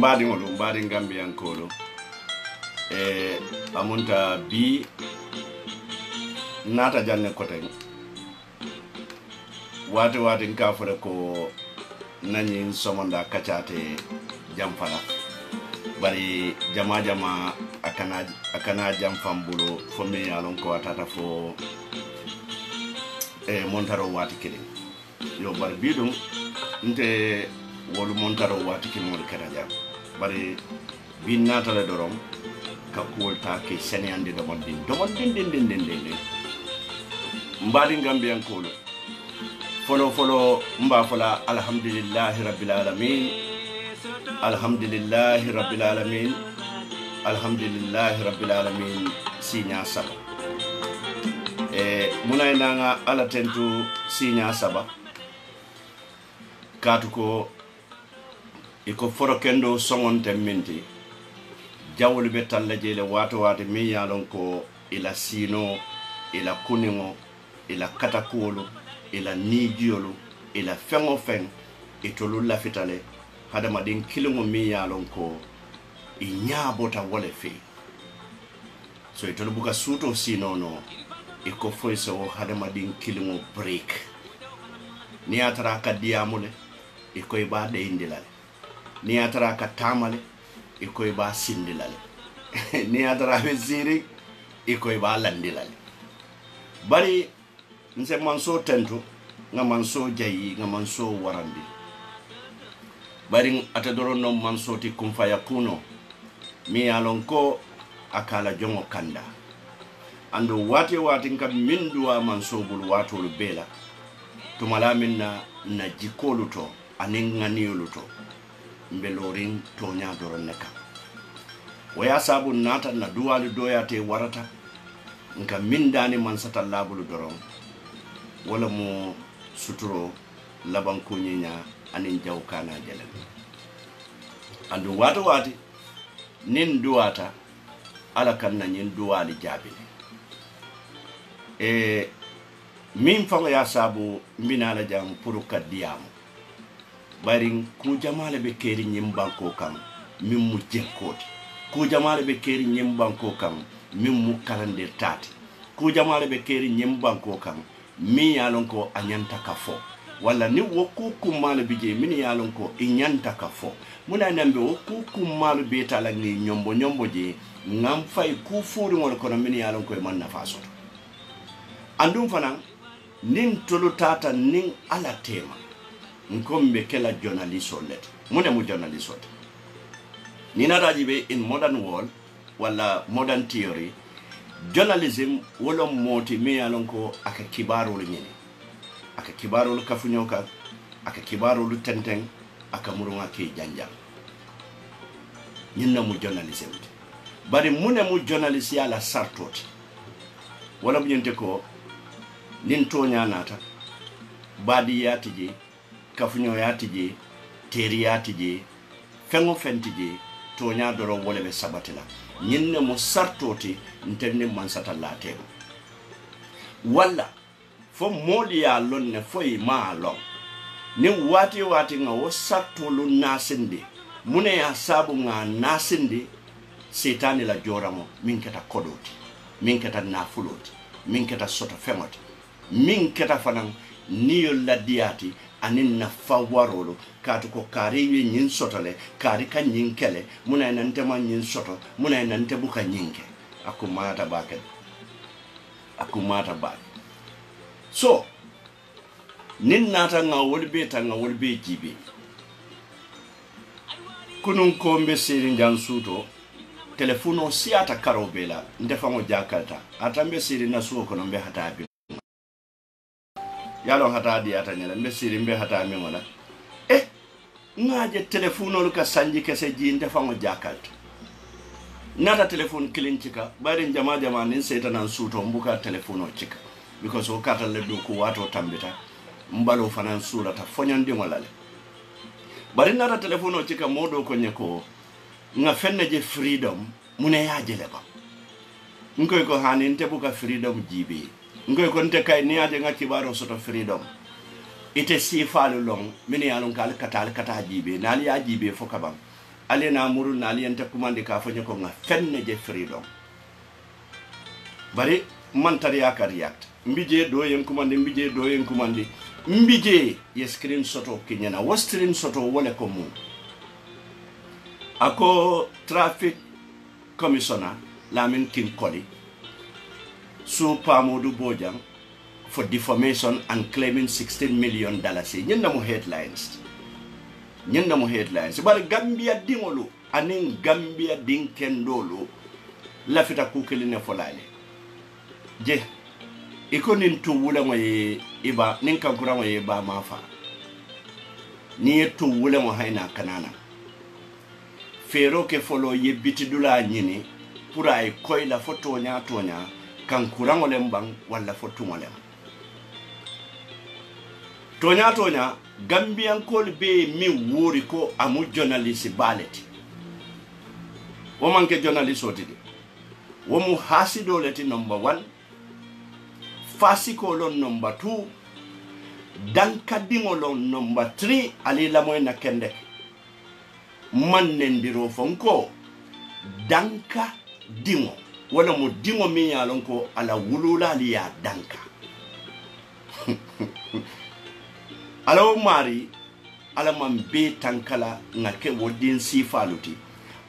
Mbadi Gambian Kolo amunta bi nata janne koten wati nka fure ko nani somonda kachate jamfala bari jama akana jamfambulo fo me alon ko atata fo montaro wati kele yo bari bidum nte wolu montaro wati kele mo kala jam bari bin natale dorom ka kuolta ke senyande do din mbadi Gambian Kolo folo mba fola alhamdulillahi rabbil alamin sinya saba munay nanga ala tentu sinya saba katuko iko foro kendo songon temminti jawol be talla jele wato mi yalon ko ila sino ila kuningo ila katakolo ila nijiyolu ila fengo feng itolu lafitale hadama din kilingo mi yalon ko inyabota wole fe so itolu buka suto sino no iko foiso hadama din kilingo break ni atara ka diamule iko iba de indilale ni atara ka tamale iko iba sindilale ni atara beziri iko iba landilale bari nse manso tento nga manso jayi nga manso warandi bari atadoro no manso ti kumfaya kuno mi alonko akala jongo kanda ando wati nka minduwa manso bul watolu bela tumala minna na jikolu to anin nganiyolu to mbelorin tonya doron neka waya sabu nata na duwali doyate warata nka mindani mansata labulu doron wala mo suturo laban kunyinya anin jawkana jele andu wati nin duwata ala kanna nyin duwali jabini min fango ya sabu mbinala jam puruka diamu bari ku jamale be keri nyimbanko kam min mu jekkoti ku jamale be keri nyimbanko kam min mu kalande tati ku jamale be keri nyimbanko kam mi yalon ko anyanta kafo wala ni woku kumale bije min yalon ko inyanta kafo muna nambe woku kumale beta la ni nyombo je ngam fay ku furi ngol kono min yalon ko man nafaso andum fanan nin tolu tata nin ala tema nkombe kela journalist let mune mu journalist nina rajibe in modern world wala modern theory journalism wolo moti mi yalon ko aka kibaru nyini aka kibarolu kafuño ka aka kibarolu tenteng aka murunga ke janjang ñinna mu journalisme bari mune mu journaliste ya la sartoti wala bu ñente ko nin toña nata badi yati je kafuño yati je teri yati je fengo fenti je toña doro wala be sabatila ñinne mu sartoti ntenne man satalla tebo wala fo moli ya lonne foy ma lon ni wati nga wo sartolu nasinde mune ya sabu nga nasinde setani la joramo min keta kodoti min keta nafuloti min keta soto fengoti min keta fanan niyo ladiyati anin na fawarolo katu ko kari wi nyin sotole kari ka nyin kele muna nante ma nyin soto muna nante buka nyinke akumata baket akumata bak so nin nata nga wolbe ta nga wolbe jibe kunun kombe siri jansuto telefono siata karobela ndefamo jakarta atambe siri na suo kono mbe hatabi yalo hatadi atanyela mbe siri mbe hatami wala ngaje telefono luka sanji kese ji ndefamo jakarta nata telephone kilinchika bari jama nin setana suto mbuka telefono chika because o kata le do ko wato tambita mbalo fanan surata fonyondi ngolale bari nata telefono chika modo ko nyeko nga fenne je freedom mune yajele ba ngoy ko hanin te buka freedom jibi ngoy ko nte kay ni aje nga kibaro soto freedom ite si falu long mini yalon kal kata jibi nali ya jibi fokabam ale na muru nali ente kumandi ka fonyo ko nga fenne je freedom bari man tariya ka react mbije do yen kumandi mbije ye screen soto kinyana wo screen soto wole ko mu ako traffic commissioner Lamin King Koli Super Modu Bojang for defamation and claiming $16 million nyenda mo headlines bari Gambia dingolo anin Gambia dinkendolo lafita kukeli ne folale je iko nin tu wula moye iba nin kankura moye ba mafa ni tu wula mo hayna kanana fero ke folo ye bitidula nyini pura ay koy la foto nya tonya kankura ngolem bang wala foto ngolem tonya Gambian kol be mi wori ko amu journalist baleti wo manke journalist otidi wo mu hasido leti number 1 fasiko lon number 2 danka dingolo number 3 ali la moy na kende man nendiro fonko danka dingo wala mo dingo mi yalon ko ala wulula li ya danka ala mari ala man be tankala ngake wodin sifaluti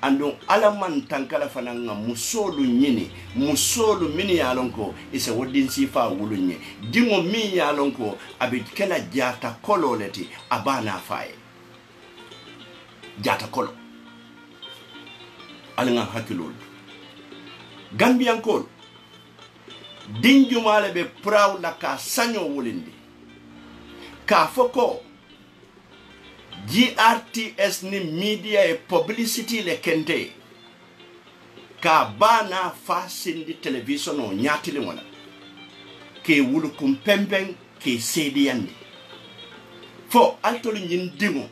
ando ala man tankala fana nga musolu nyini musolu mini yalon ko isa wodin sifa wulunye dingo mi yalon ko abikela jata kololeti abana faye jata kolo alanga hakilol Gambian kol dinjumale be praw la ka sanyo wulindi ka foko GRTS ni media e publicity le kente ka bana fasindi television o nyatili wala ke wulu kumpemben ke sediyandi fo altolu nyindingo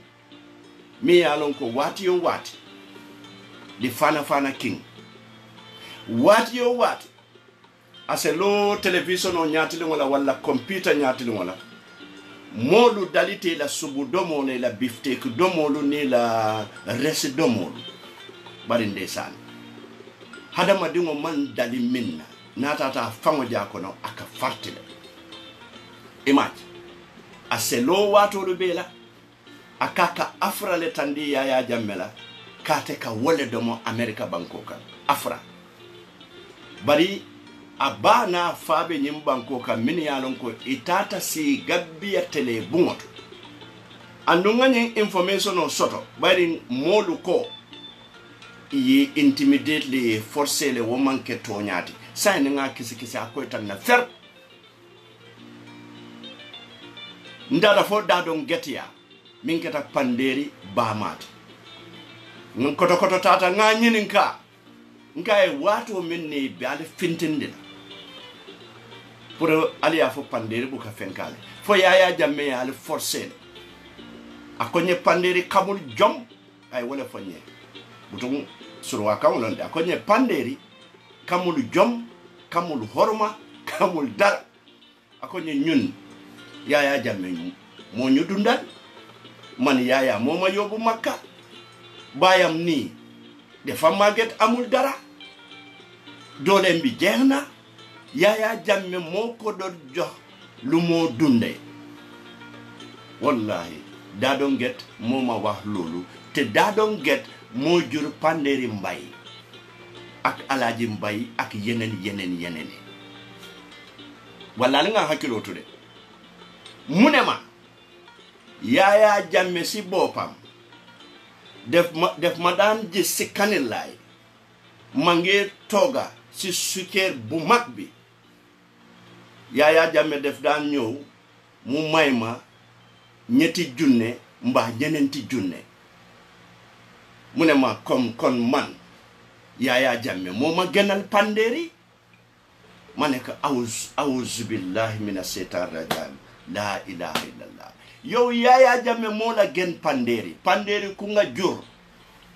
mi yalon ko wati yo wati di fana king wati yo wati ase lo television o nyatili wala computer nyatili wala molu dalite la subu domo ne la biftek domo ni la resi domo bari ndesan hadama dingo man dali minna natata fango jakono aka fartile image aselo wato rubela akaka afra le tandi ya jammela kate ka wole domo America Bangkoka afra bari abana fabe nyimbanko ka mini yalon ko itata si Gambia tele bungoto andunganye information on soto bari molu ko yi intimidate le forcer le woman ke tonyati sa nga kisi akoy tan na fer ndara fo dadon getiya min keta panderi bamati ngon koto tata nga nyinin ka nka e wato min ne be ale fintindila pour aliya fo panderi buka fenkale fo yaya jamme ya ale forcer akonye panderi kamul jom ay wala fonye butung surwa kamul nda akonye panderi kamul jom kamul horma kamul dar akonye ñun yaya jamme mo ñu dundal man yaya moma yobu makka bayam ni defa maget amul dara dolem bi jeexna yaya jamme moko do jox lu mo dunde wallahi dadon get moma wax lolu te dadon get mo jur panderi mbay ak alaji mbay ak yenen walla nga hakilo tude munema yaya jamme si bopam def ma daan gis si kanilaay ma ngi tooga si sukeer bu mag bi yaya jamme def daan ñëw mu may ma ñetti junne mbaa ñeneenti junne mu ne ma kon man yaya jamme moo ma gënal panderi ma ne ko awuzu billahi mina seytaan rajim la ilaha illallah yow yaya jamme moo la gën panderi ku nga jur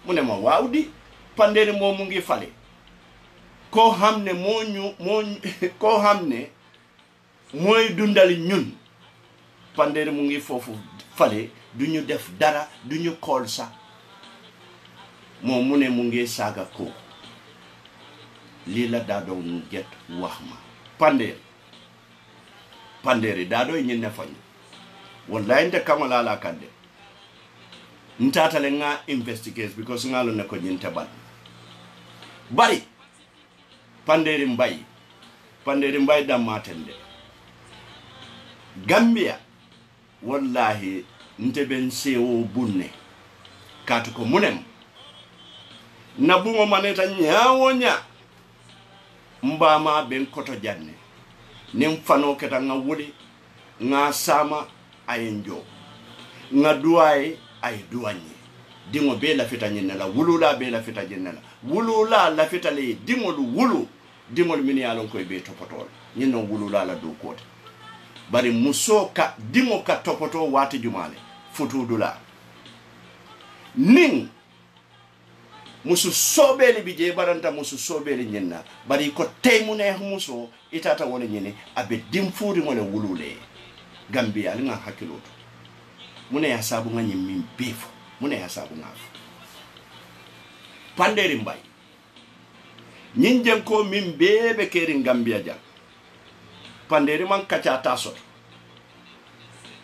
mu ne ma waaw di panderi moo mu ngi fale koo xam ne koo xam ne mooy dundal ñun panderi mu ngi foofu fale du ñu def dara du ñu kool sax moom mu ne mu ngi saaga ko lii la daa doon get wax ma panderi daa doy ñu ne fañ wallahi nte kamala la kande ntatale nga investigate because ngalo ne ko nyinte bal bari panderi mbay da matende Gambia wallahi nte ben sewo bunne katu ko munem na bungo maneta nyawonya mbama ben koto janne nim fano keta nga wuli nga sama ayenjo nga duwaye ay duwanye dingo be la fita nyinela wulula be la fita nyinela wulula la fita le dingo lu wulu dingo mini alon koy be topotol nyino wulula la do kote bari muso ka dingo ka topoto wati jumale futudula ning musu sobeli bije baranta musu sobeli nyinna bari ko teymune muso itata wona nyine abe dimfuri mo le wulule Gambia linga hakiloto mune ya sabu nga min befo mune ya sabu nga panderi mbay nyinjen ko min bebe keri Gambia ja panderi man kacha tasot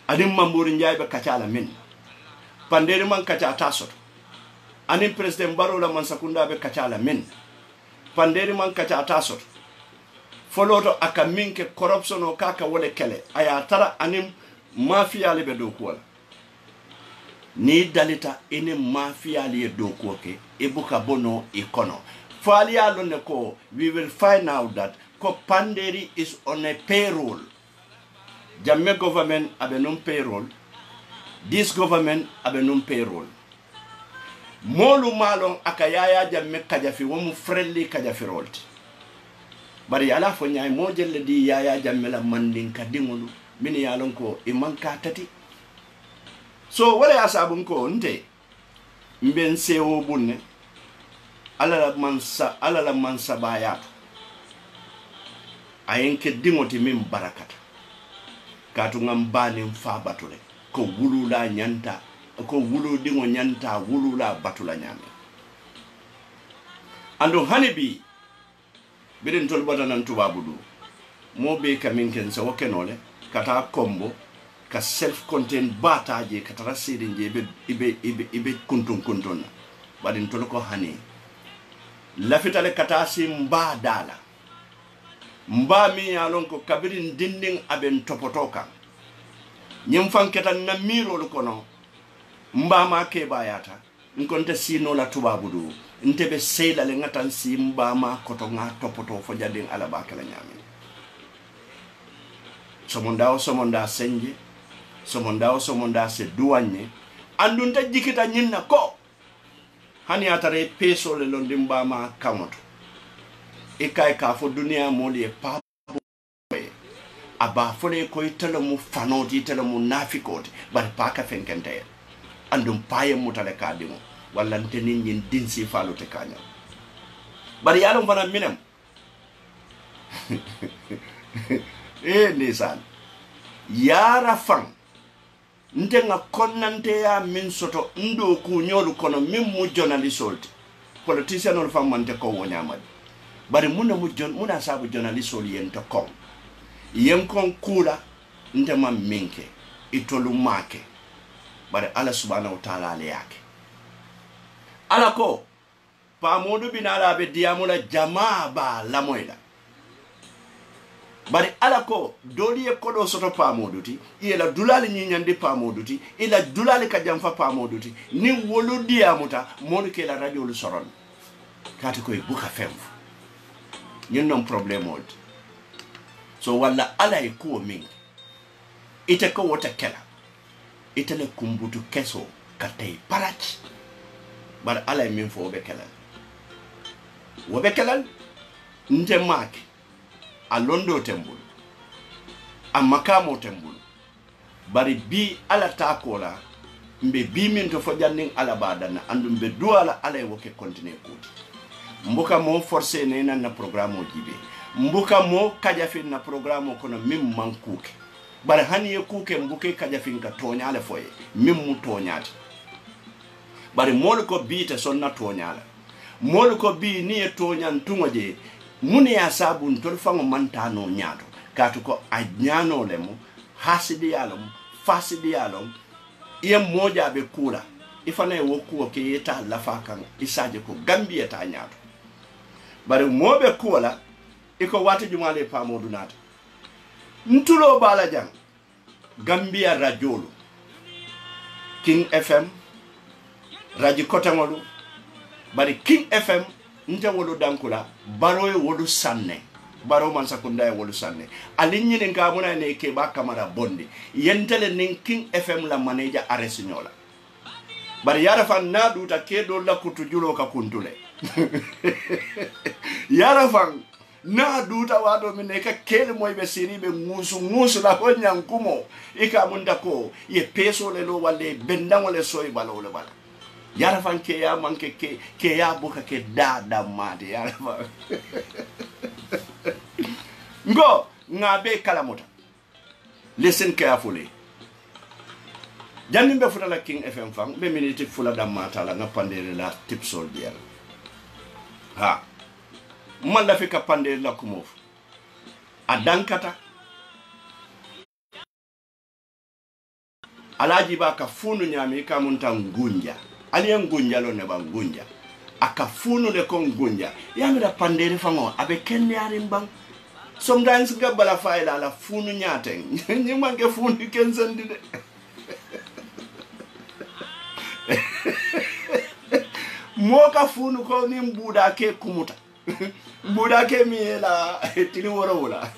adim mamburi njaay be kacha la min panderi man kacha tasot anim president Barrow la man sakunda be kacha la min panderi man kacha tasot foloto aka minke corruption o kaka wole kele aya tara anim mafia le be do ko ni dalita ene mafia le do ko ke e buka bono ikono fali alo ne ko we will find out that ko panderi is on a payroll jamme government abe non payroll this government abe non payroll molu malon aka yaya jamme kajafi wo mu friendly kajafi rolti bari ala fo nyaay mo jelle di yaya jamme la mandin ka dingolu min yalon ko e manka tati so wala ya sabun ko nte mben sewo bunne ala la mansa bayatu ayenke dingoti min barakata katu ngambani mfa batule ko wulula nyanta ko wulu dingo nyanta wulula batula nyame ando hanibi bidin tolbata nan tubabudu mo be kamin ken sa wokenole kata kombo ka self contained bataje kata sidin je ibe kuntun badin tolko hani lafitale kata sim ba dala mba mi yalon ko kabirin dinding aben topotoka nyim fanketan na miro lu kono mba ma ke bayata nkonte sino la tubabudu ntebe seyla le ngatan si mba ma koto nga topoto fo jadin ala bakala nyami somonda senje somonda se duanye andunta jikita nyinna ko hani atare peso le londimba ma kamoto ikay ka fo dunia moli e pa aba fole ko itelo mu fanoti itelo mu nafikoti bar paka fenkente andum paye mutale kadimo walla ntenin nyin dinsi falute kanya bar yalon fana minem nisan yara fan ntenga konnante ya min soto ndo ku nyolu kono min mu journalist politician on fam mante ko wonyamadi bari muna sabu journalist yen to kon yen kon kula ndema minke itolu make bari ala subhanahu wa ta'ala ale yake ala ko pa modu binala be diamula jamaa ba la moyla bari ala ko doli e kodo soto pa moduti ila dulali nyinyande pa moduti ila dulali ka jamfa pa moduti ni wolu diamuta monu ke la radio lu soron kati ko e buka femfu ñun non problème old so walla ala e ko min ite ko wota kela ite le kumbutu keso katay parachi bar ala e min fo be kelal nte maaki a londo tembul a makamo tembul bari bi ala takola mbe bi min to fo janning ala badana andum be duala ala e woke continue kuti mbuka mo forcé nena na programme o jibe mbuka mo kajafin na programme kono mim mankuke bari hani e kuke mbuke kajafin ka toñale foye mim mu toñati bari mol ko biite sonna toñala mol ko bi ni e toñan tungoje muni ya sabu ntol fango mantano nyato katu ko a nyano lemu hasidi yalom fasidi yalom iye moja be kula ifana e wokuo ke yeta lafa kan isaje ko gambia ta nyato bari mobe kula iko wati jumale pa modunata ntulo bala jang gambia radiolu King FM radio kotangolu bari King FM nte wolu dankula baro e wolu sanne baro man sakunda e wolu sanne alinyi ni ngamuna ne ke ba kamara bondi yentele nin King FM la manager aresinyola bari yara fan na duta ke do la kutujulo ka kuntule yara fan na duta wado mine ka kele moy be siri be musu la ko nyankumo ika munda ko ye peso le lo wale bendango le soy balo le bala yara fan ke ya manke ke ya buka ke da made yara fan ngo ngabe kala mota listen carefully janni be futala King FM fam be minute fula da mata la ngapandere la tip soldier ha man la fika pandere la kumof adankata alaji ba ka funu nyami ka munta ngunja aliye ngunja lo ne ba ngunja akafunu le ko ngunja yamira pandere fango abe kenne yarim bang sometimes nga bala faila la funu nyate nyi manke funu kensendi de moka funu ko ni mbuda ke kumuta mbuda ke miela tili wora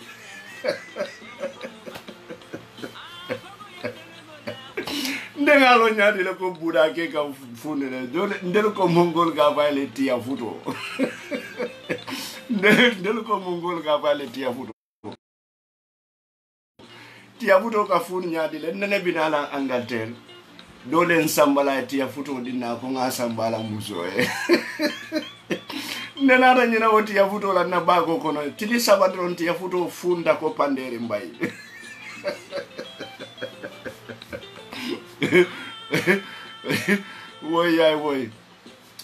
ndenga lo nyadi le ko buda ke ka funu le ndel ko mongol ga baile tia futo ndel ko mongol ga baile tia futo ka funu nyadi le nene binala Angleterre dole nsambala tia futo dinna ko nga sambala muso nena ra nyina woti ya futo la na bago kono tili sabadron tia futo funda ko pandere mbay woy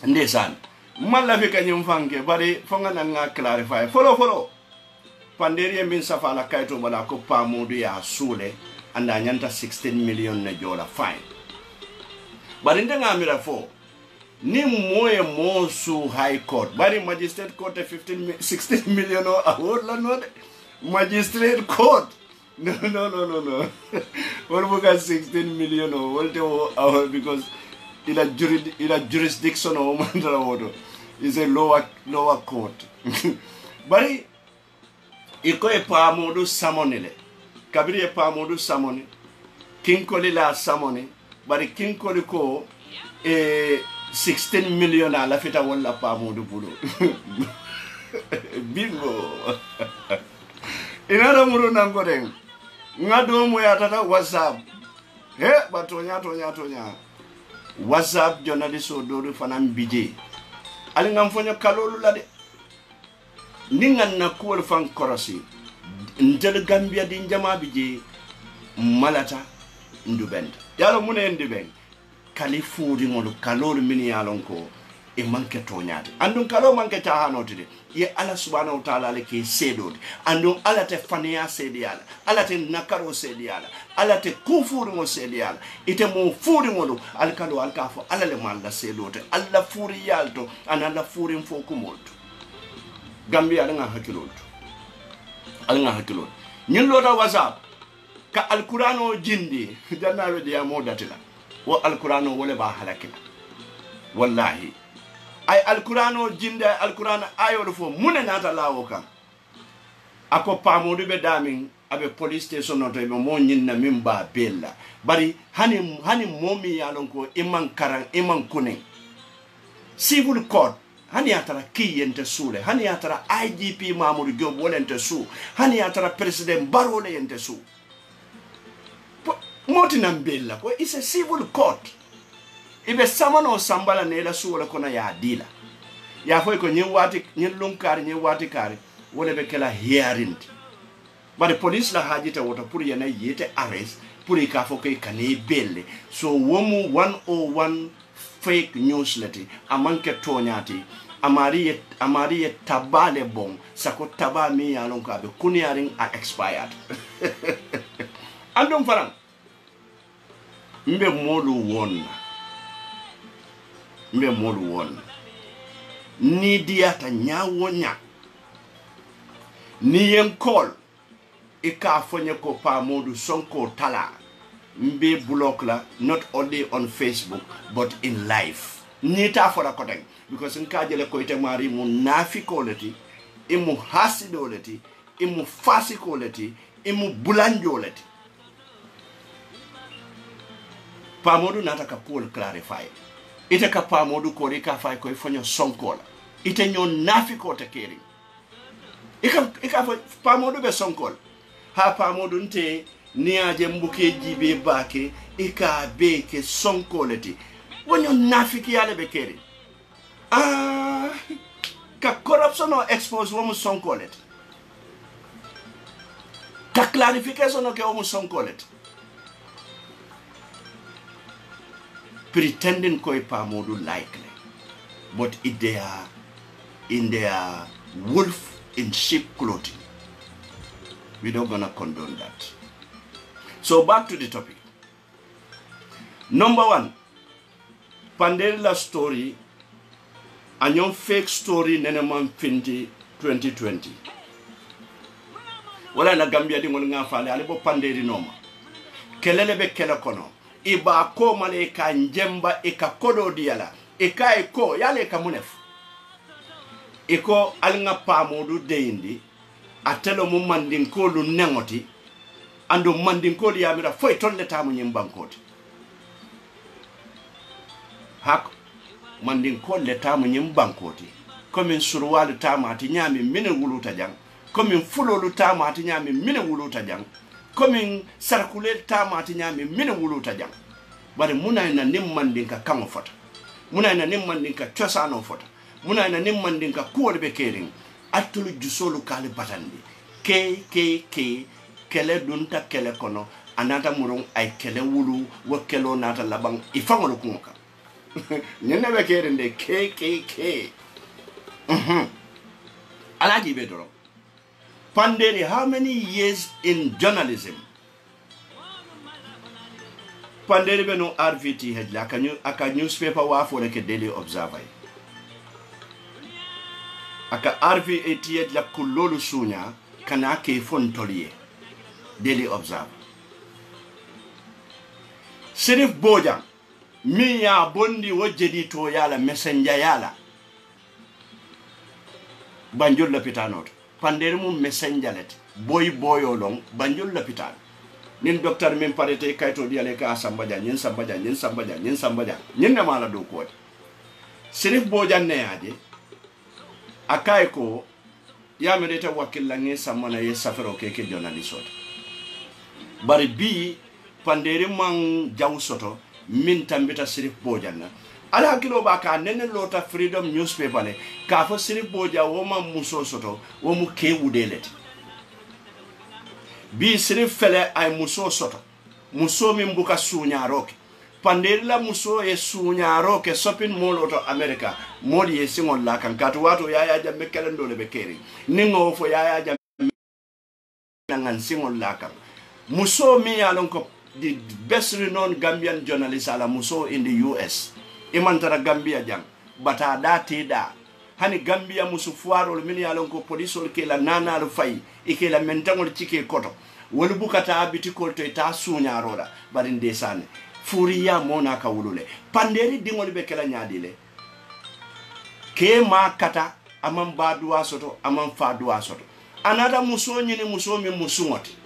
ndesan malla fi kanyum fange bari fonga na nga clarify follow pandere min safala kayto bala ko pamodu ya sule anda nyanta 16 million na jola fine bari ndenga amira fo ni moye mosu high court bari magistrate court 16 million award la no magistrate court no what about 16 million or because ila jurisdiction o mandra wodo is a lower court bari iko e pa modu samonele kabiri e pa modu samoni kinkoli la samoni bari kinkoli ko 16 million la fita wala pamudu bulu bingo inara muru nangoren ngado mo ya tata WhatsApp he batonya tonya WhatsApp journalist o do fanam bije ali ngam fonyo kalolu la de ningan na kuwol fan korosi ndel Gambia di njama bije malata ndubend yalo mune ndubend kalifuri ngolu kalolu mini yalon ko e manke toñade andun kalo manke tahanotide ye ala subhanahu wa ta'ala le ke sedode andun ala te faniya sediyala ala te nakaro sediyala ala te kufuri ngo sediyala ite mo furi ngolu alkalo alkafo ala le malla sedote alla furi yalto an alla furi fo kumolto Gambia ala nga hakilol ñin lota WhatsApp ka alqur'ano jindi jannawe de amodatila wo alqur'ano wala ba halakila wallahi ay alqur'ano jinde alqur'ano ayol fo mune nata lawo kan ako pamodu be damin abe police station no to be mo nyinna min ba bella bari hani momi yalon ko iman karan iman kunen civil court hani atara kiyente sule hani atara IGP Mamoudou Diop wolente su hani atara president Barrow le yente su motina bella ko is a civil court ibe samano sambala ne la su wala kona ya dila ya foy ko nyi lunkari nyi wati kari wala be kala hearing bari police la hajita wota pour yana yete arrest pour ka fo kay kane belle so womu 101 fake news leti amanke tonyati amariye tabale bon sako tabami yalon ka be kuniaring a expired andum faram mbe molu won ni diata nyawonya ni yen call ika fonye ko pa modu sonko tala mbe block la not only on Facebook but in life ni ta fora ko teng because nka jele ko ite mari mu nafi koleti imu hasidoleti imu fasi koleti imu bulanjoleti pa modu nataka ko clarify ite ka pa modu ko rika fay ko fonyo sonko la ite nyon nafi ko te keri ika pa modu be sonko ha pa modu nte ni aje mbuke jibe bake ika beke sonkoleti wonyo nafiki yale bekeri ka corruption o expose womu sonkoleti ka clarification o ke womu sonkoleti pretending koi pa modu likely but they are in their wolf in sheep clothing. We don't gonna condone that. So back to the topic. Number one, Pandela story, a young fake story neneman finti 2020. Wala na Gambia di nga fale alibo panderi noma. Kelele be kele kono. Iba ko male ka njemba ika kodo diala. Ika eko yale ka munefu. Iko alinga pa modu deindi atelo mu mandinko lu nengoti ando mandinko li yamira foi tolle tamu nyimbankoti hak mandinko le tamu nyimbankoti comme surwalu tamu ati nyami mine wuluta jang comme fulolu tamu ati nyami mine wuluta jang comme sarkule tamu ati nyami mine wuluta jang bari munayna nim mandinka kamo fota munayna nim mandinka chosano fota munayna nim mandinka kuwol be kering atulu jusolu kale batandi ke kele dunta kele kono anata murung ay kele wulu wo kelo nata labang ifangolo kunka nyene be kerende ke alaji be doro Panderi, how many years in journalism? Panderi be no RVT hedla aka newspaper wa for ke Daily Observer aka RVT la kulolu sunya kana ke fon toliye Daily Observer Sirif Bojang mi ya bondi wajedi to yala messenger yala banjul la pitanot Panderi mu messenger let boy olong banjul la pitan nin docteur min parete kayto diale ka sambaja nyin sambaja nyin na mala do ko Sirif Bojan ne aje akay ko ya merete wakilla ngi samana ye safaro keke journalist bari bi pandere man jaw soto min tambita Sirif Bojan na ala hakilo ba ka nene lota freedom newspaper le ka fo Sirif Boja wo ma muso soto wo mu ke wudelet bi Sirif fele ay muso soto muso min buka suñaroke panderi la muso e suñaro ke shopping mall to America modi e singol la kan katu wato yaya jambe kelendo le be keri ningo fo yaya jambe nangan singol la kan muso mi alon ko the best renowned Gambian journalist ala muso in the US imantara Gambia jang bata dati da hani Gambia musu fuaro min alon ko police ke la nana lu fay e ke la mentangol cike koto wolu bukata abiti ko to ta suñaro da bari ndesane furiya mona ka wulule panderi dingol be kala nyaadile ke ma kata amam ba duwa soto amam fa duwa soto anata muso nyini muso mi musungoti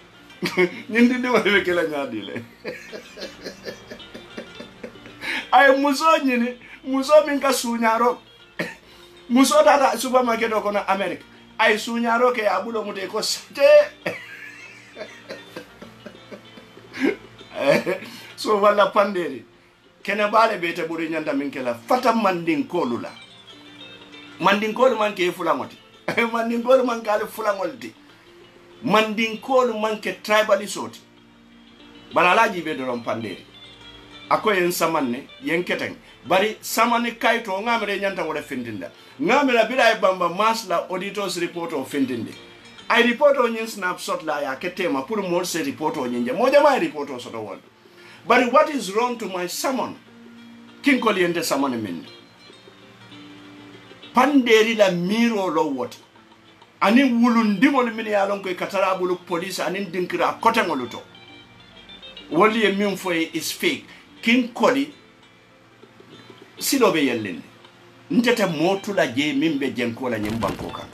nyindi dingol be kala nyaadile ay muso nyini muso min ka suñaro muso data supermarket ko na America ay suñaro ke abulo mute ko sate so wala panderi kene bale bete buri nyanda min kela fata mandin kolula mandin kolu man ke fulangoti mandin kolu man kale fulangolti mandin kolu man ke tribalisoti bana laji be do panderi akoyen samanne yen keteng bari samani kayto ngamre nyanta wala findinda ngamre bila e bamba masla auditors report o findinde ay report o nyin snapshot la ya ketema pour mo se report o nyinje mo jama report o soto wol. But what is wrong to my salmon? King Koliente salmon min. Panderi la miro lo what? Ani wulundimol min ya lon koy katarabulu police ani dinkira kotengoluto. Woli e min foye is fake. King Koli silobe yellen. Ntete motula je mimbe jenkola nyimbanko kan.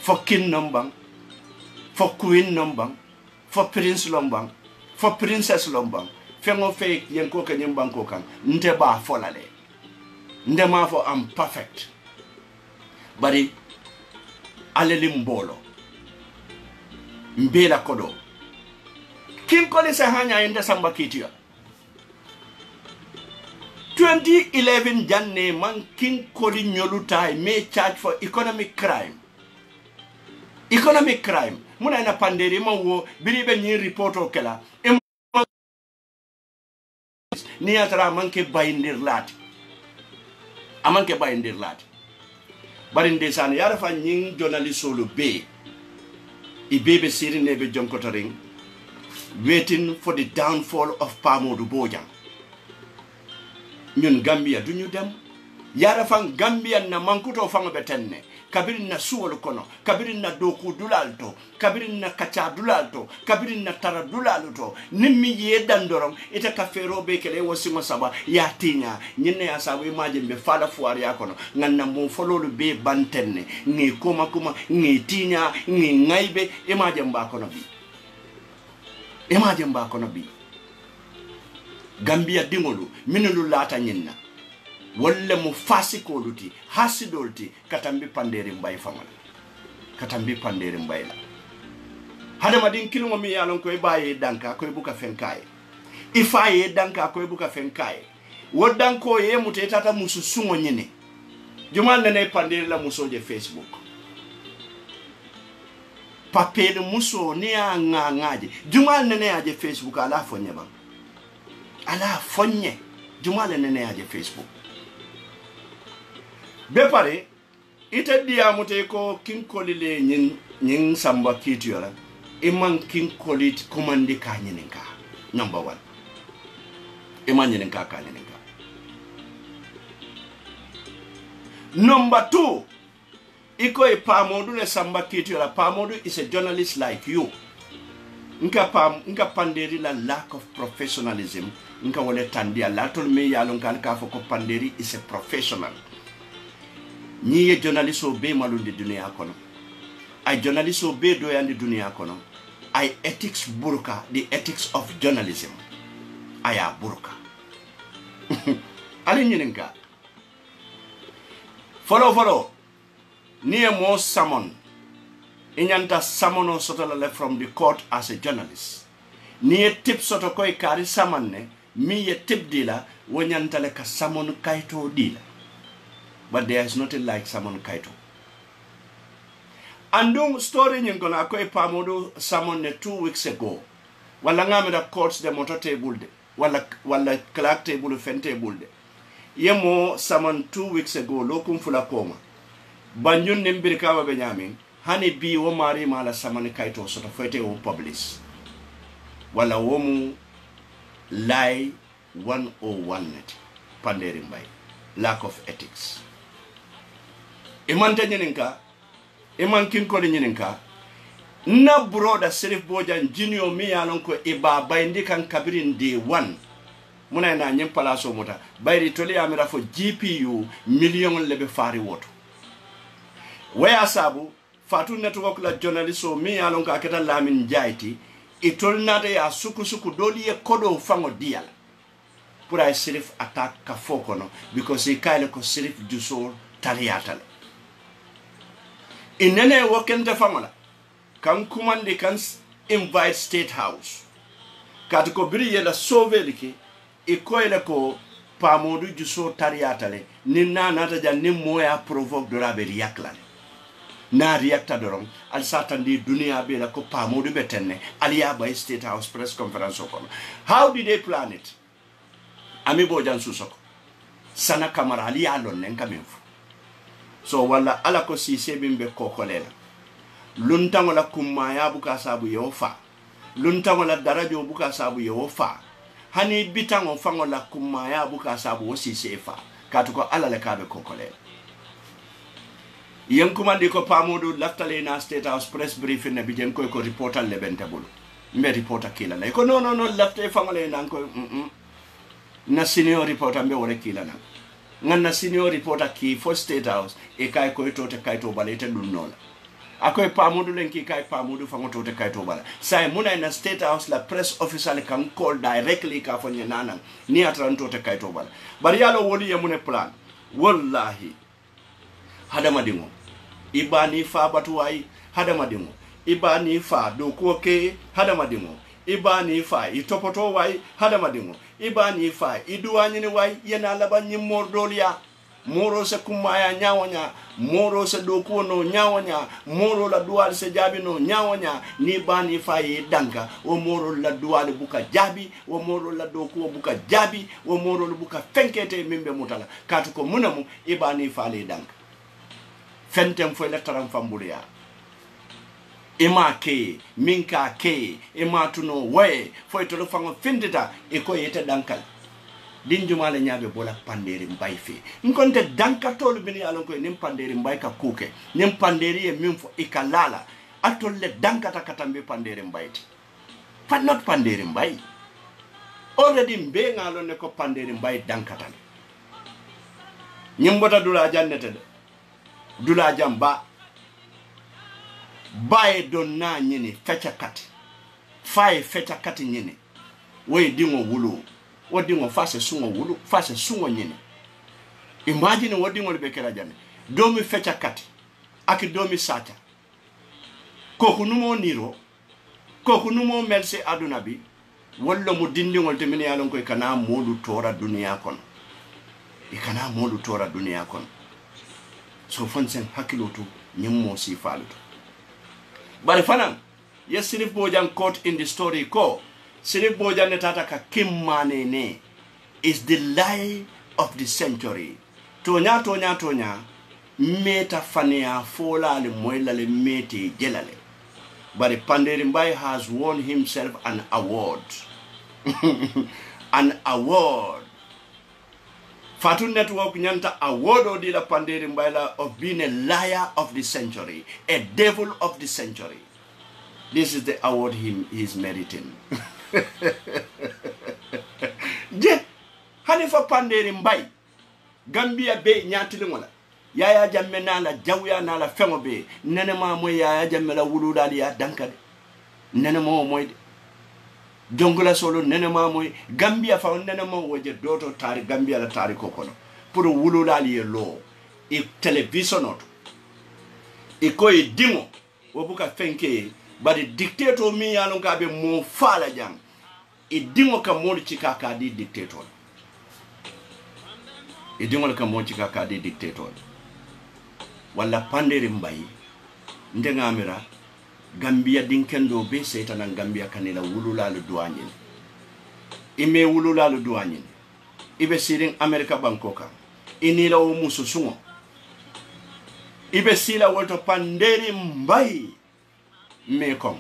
For king nombang, for queen nombang, for prince lombang, for princess lombang. Fengo fake yenko ke nyimbanko kan nte ba folale nde ma fo am perfect bari aleli mbolo mbela kodo King Koli se hanya inde samba kitiya 2011 janne man King Koli nyolutai may charge for economic crime muna ina panderi man wo biribe ni report o kala ni atara manke bayindir lati amanke bayindir lati bari ndesan yara fa nying journalist solo be I bebe siri nebe jonkotoring waiting for the downfall of Pamodu Bojang ñun Gambia duñu dem yara fa Gambia na mankuto fa betenne kabirin na suwol kono kabirin na doku dulalto kabirin na kacha dulalto kabirin na tara dulalto nimmi yedan dorom ita kafero be kele wasimo saba ya tinya nyine ya sabu imaje be fala fuari yakono nganna mo fololu be bantenne ngi kuma ngi tinya ngi ngaibe imaje mbakono bi Gambia dingolu minulu lata nyinna walla mu fasiko luti hasidolti katambi panderi mbay famala katambi panderi mbay la hada madin kilmo mi yalon koy baye danka koy buka fenkaye ifaye danka koy buka fenkaye wodanko ye mute tata musu sungo nyine jumal nene panderi la musoje Facebook papel muso ni ngaje jumal nene aje Facebook ala fonye ba ala fonye jumal nene aje Facebook be pare ite diamute ko King Koli le nyin samba kitiola iman King Koli commandi ka nyininka number 1 iman nyininka ka nyininka number 2 iko e Pamodu le samba kitiola Pamodu is a journalist like you nka panderi la lack of professionalism nka wole tandia latol me yalon kan ka fo ko panderi is a professional ni ye journalist o be malundi dunia kono ay journalist o be do yandi dunia kono ay ethics burka the ethics of journalism aya burka ali nyininka follow near more summon inyanta samono soto from the court as a journalist near tip soto koy kari samanne mi ye tip dila wonyanta le ka samon kaito dila but there is nothing like samon kaito andung story nyingona koy pamodo samon ne 2 weeks ago wala ngamira courts de motor table de wala clerk table fen table de yemo samon 2 weeks ago lokum fula koma banjun nembir kawa be nyamin hani bi wo mari mala samon kaito soto fete o publish wala womu lie 101 net panderi mbay lack of ethics imante nyeninka iman kinko de nyeninka na broda Serif Bojang junior mi yalon ko iba bayndi kan kabirin day 1 muna na nyim palaso mota bayri toli amira fo GPU million lebe fari woto waya sabu fatu network la journalist o mi yalon ko aketa lamin jayti itol nade ya suku doli e kodo fango dial pour ay Serif attack ka fokono because he kale ko Serif jusor taliatal inene wokente fangola kan kumande kan invite State House kat ko biri yela soveliki e koyle ko pamodu juso tariatale ni nata jan ni moya provoke do rabe riaklane na reacta doron al satandi dunia be la ko pamodu betenne aliya by State House press conference ko how did they plan it Ami Bojang susoko sana kamara aliya lon nen kaminfu so wala ala ko si sebimbe kokolela luntango la kumaya buka sabu yofa luntango la darajo buka sabu yofa hani bitango fango la kumaya buka sabu wosi sefa katuko ala le kabe kokole yen kumandi ko pamudu laftale na State House press briefing na bijen ko reporter le bentabul me reporter kila la ko no lafte fango le nan ko na senior reporter me wore kila na nganna senior reporter ki for State House e kay ko tote kay to balete dun non akoy pamudu lenki kay pamudu fango tote kay to bala say muna na State House la press official can call directly ka fo nyanana ni atran tote kay to bala bari yalo woli yamune plan wallahi hadama dingo ibani fa batuwai hadama dingo ibani fa do ko ke hadama dingo ibani fa itopoto wai hadama dingo ibani fa iduwani ni wai yana labanyi mordolia moro se kumaya nyawonya moro se dokuo no nyawonya moro la dual se jabi no nyawonya ni bani fa danka o moro la dual buka jabi o moro la dokuo buka jabi o moro buka fenkete mimbe mutala katu ko munamu ibani fa le danka fentem fo le taram fambulia ima ke minka ke ima tuno we fo to fango findita e ko yete dankal dinjumale nyaabe bola panderi mbay fi nkonte dankatolu bini alon ko nim panderi mbay ka kuke nim panderi e mimfo ikalala atolle dankata katambe panderi mbayti but not panderi mbay already mbe ngalo ne ko panderi mbay dankatan nyimbota dula jannete de dula jamba baye don na nyini fecha kat fay fecha kat nyini way dingo wulu wodingo fase sungo wulu fase sungo nyini imagine wodingo le bekela jane domi fecha kati aki domi sata kokunumo niro kokunumo melse aduna bi wallo mu dindingol te min yalon ko kana modu tora duniya kon ikana modu tora duniya kon so fonsen hakilotu nyimmo si faluto bare fanan yes Serif Bojang caught in the story ko Serif Bojang ne tata ka kimmane ne is the lie of the century tonya meta fania fola le moyla le mete jelale but Panderi Mbye has won himself an award an award Fatu Network nyanta award odi la Panderi Mbye of being a liar of the century, a devil of the century. This is the award he is meriting. Je, hanifa Panderi Mbye Gambia be nyatilingola. Yaya jamme na la jawya na la fengo be nenema mo yaya jamme la wuludali ya dankade. nene mo moy jongula solo nene ma moy Gambia fa nene mo woje doto tari Gambia la tari ko kono pour wululali e lo e television not e ko e dimo wo buka fenke bari dictator mi yalon ka be mo fala jang e dimo ka mo ci kaka di dictator e dimo ka mo ci kaka di dictator wala pandere mbay ndengamira Gambia dinkendo be setana Gambia kanela wululalu duanyin ime wululalu duanyin ibe sirin America Bangkoka inila o musu sungo ibe sila wolto panderi mbay mekom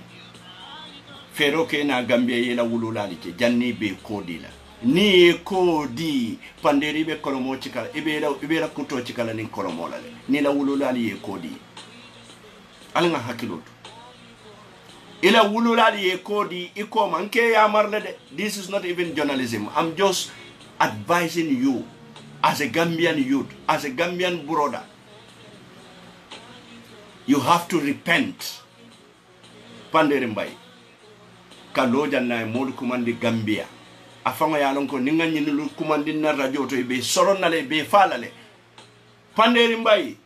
fero ke na Gambia yela wululali ke janni be kodila ni kodi panderi be kolomo chikala ibe la kuto chikala ni kolomo la ni la wululali ye kodi alanga hakiloto ila wululali ye kodi iko manke ya marle de. This is not even journalism. I'm just advising you as a Gambian youth, as a Gambian brother. You have to repent. Panderimbai kaloja na modu kumandi Gambia afanga ya lonko ninga nyinulu kumandi na radio to be sorona le be falale Panderimbai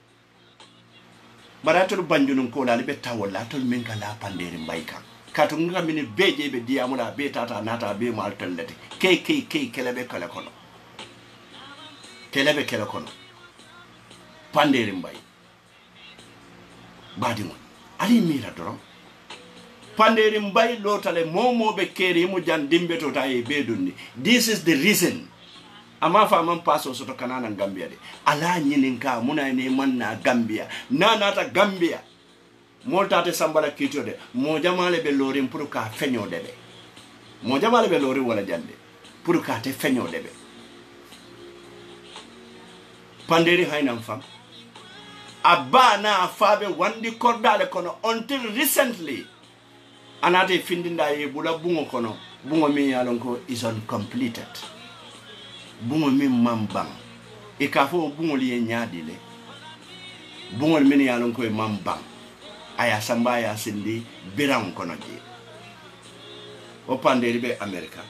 barato banjunun ko la be tawala to minka la Panderimbai kan katunga mini beje be diamula be tata nata be mal tellete ke kelebe kala kono kelebe kala kono Panderimbai badimo ali mira doro Panderimbai lotale momo be keri mu jan dimbe to taye be dundi. This is the reason ama fa man paso soto kanana Gambia de ala nyininka muna ne manna Gambia nata Gambia molta te sambala kito de mo jamale be lorim pour ka feño debe mo jamale be lori wala jande pour ka te feño debe Panderi haynam fam abana fabe wandi kordale kono until recently anate findinda ye bula bungo kono bungo mi yalon ko is uncompleted bungo mi mambang e ka fo bungo li nyaadi le bungo mi yalon ko mambang aya samba ya sindi biran kono je o Panderi be America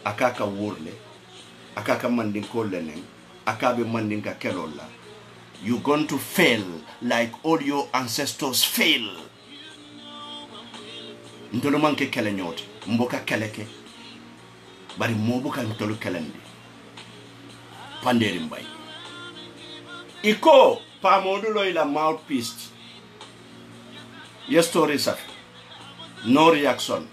akaka wurle akaka mandin ko lenen akabe mandin ka kelolla. You're going to fail like all your ancestors fail. Ntolo manke kele nyoti mboka keleke bari mobuka ntolo kelendi Panderimbai iko pa modulo ila mouthpiece your story saf no reaction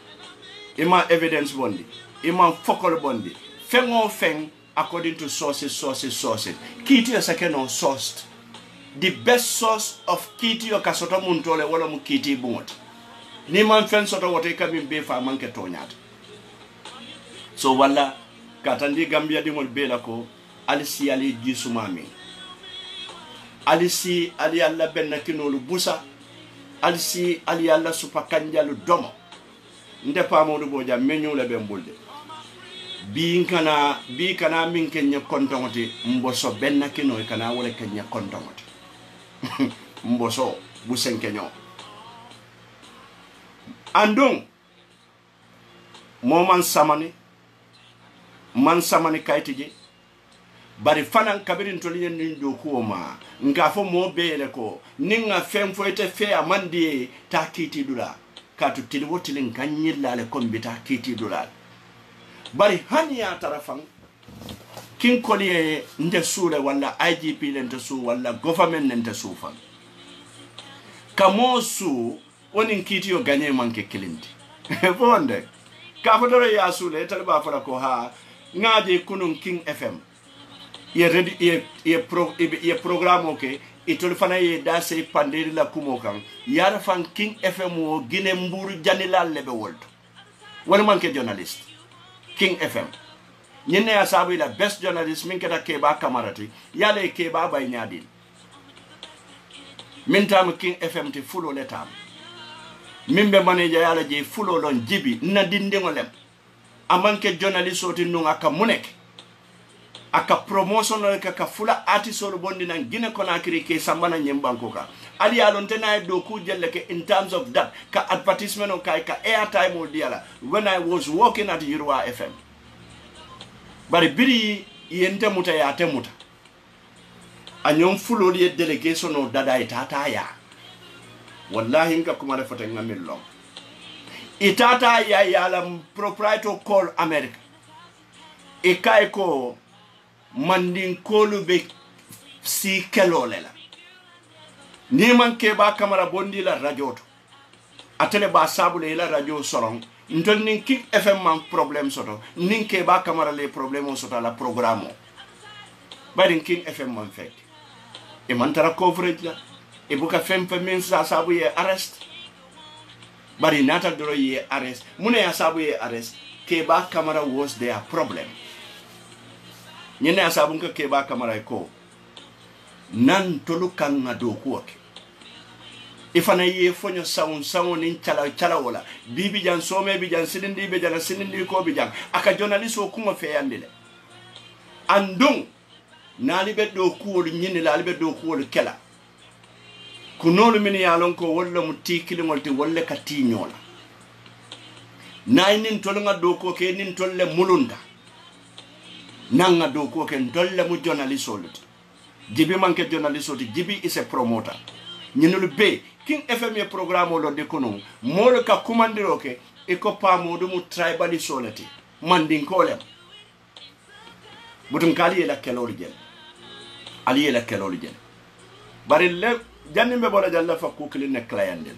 ima evidence bondi ima focal bondi fengo feng according to sources kiti yo sakeno sourced. The best source of kiti yo kasoto muntole wala mu kiti bungot ni man fen soto wote kamin be fa manke tonyat so wala katandi Gambia dingol bela ko alisi ali jisumami alisi ali alla benna kinolu busa alisi ali alla supa kanjalu domo nde pamodu boja menyu le bembulde bi kana min kenya kontongote mboso benna kino kana wala kenya kontongote mboso busen kenyo andung mo man samani kaitije bari fanan kabirin toliyen nin do ko ma nga fo mo bele ko ninga fem fo ete fe amandi ta kiti dula katu tilwotilin kanyilla le kombita kiti dula bari hanya tarafan kin koliye nde sule wala IGP lente su wala government lente su fan kamosu wonin kiti yo ganye manke kilindi bonde ka fodoro ya sule talba fara ko ha ngaje kunun King FM ye ready ye programme okay itol fana ye da sey Panderi la kumo kan yara fan King FM wo gine mburu janila lebe wolto wala manke journalist King FM nyene ya sabu la best journalist min keta keba kamarati yale keba bay nyadil min tam King FM ti fulo letam mimbe manager yala je fulo lon jibi na dindingo lem amanke journalist oti nunga ka munek aka promotion ka fula artisol bondi nan Guinea Conakry ke sambana nyembanko ka ali alonte na do ku jelle ke in terms of that ka advertisement o ka airtime o diala when I was working at Yurwa FM bari biri yente muta ya temuta anyon fulo li delegation o dada itata ya wallahi nka kuma da fata ngamil long itata ya la proprietor call America e kai ko mandin kolu be si kelole la ni man ke ba kamera bondi la radio to atele ba sabule la radio soron ntol nin King FM man problem soto nin ke ba kamera le problème soto la programme bari King FM man fet e man tara coverage la e buka fem min sa sabu ye arrest bari nata doro ye arrest mune ya sabu ye arrest ke ba kamera was their problem nyene asabu nka ke ba kamera ko nan tolu kan ngado ko ifana ye fonyo sawun nin chala wala bibi jan some bi jan silindi be jan silindi ko bi jan aka journalist o kuma fe yandile andung nali be do kuwol nyini la be do kuwol kela kunolu min ya lon ko walla mutikili ngolti walla katinyola nay nin tolu ngado ko ke nin tolle mulunda nanga do ko ke tolle mu journalist oluti jibi manke journalist oluti jibi is a promoter ñinul be King FM programme lo de kono mol ka commandiro ke e ko pamodu mu tribal solati mandin kolem butun kali la kelol jel ali la kelol jel bari le janni be bola jalla fa ko kili ne clayandel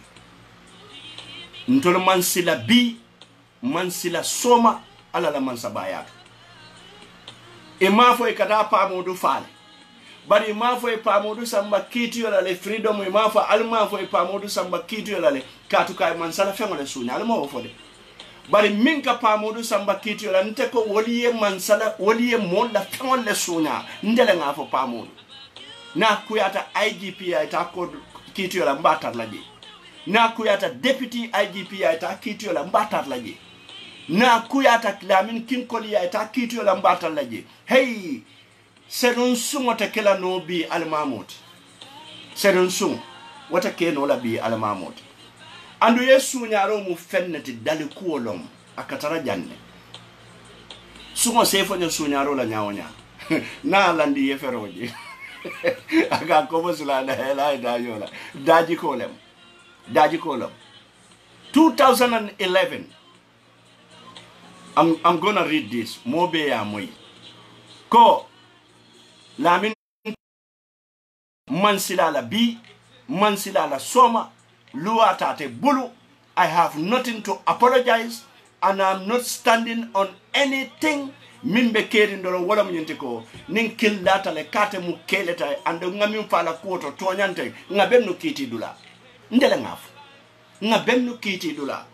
ntol man sila bi man sila soma ala la man sabaya e ma fo e kada pamodu faale bari ma fo e pamodu samba kitiyo la le freedom e ma fo alma fo e pamodu samba kitiyo la le katu kay man sala fengo le sunya alma o fo de bari min ka pamodu samba kitiyo la nte ko woliye man sala woliye mon la fengo le sunya ndele nga fo pamodu na kuyata IGP ta ko kitiyo la mbatar la ji na kuyata deputy IGP ta kitiyo la mbatar la ji na kuyata Lamin Kinkoli ta kitiyo la mbatar la ji hey serun sun wata kila no bi almamut serun sun wata ke no la bi almamut andu yesu nyaaro mu fennati dali kuolom akatara janne sumo sefo nya su nyaaro la nyawonya na landi yeferoji aga komo sula na hela da yola daji kolem 2011 I'm gonna read this mobe ya moy ko Lamin mansila la bi mansila la soma luata te bulu. I have nothing to apologize and I'm not standing on anything mimbe keri ndolo wala mnyente ko nin killata le kate mu keleta ando ngami mfala kuoto tonyante ngabenno kiti dula ndele ngafu ngabenno kiti dula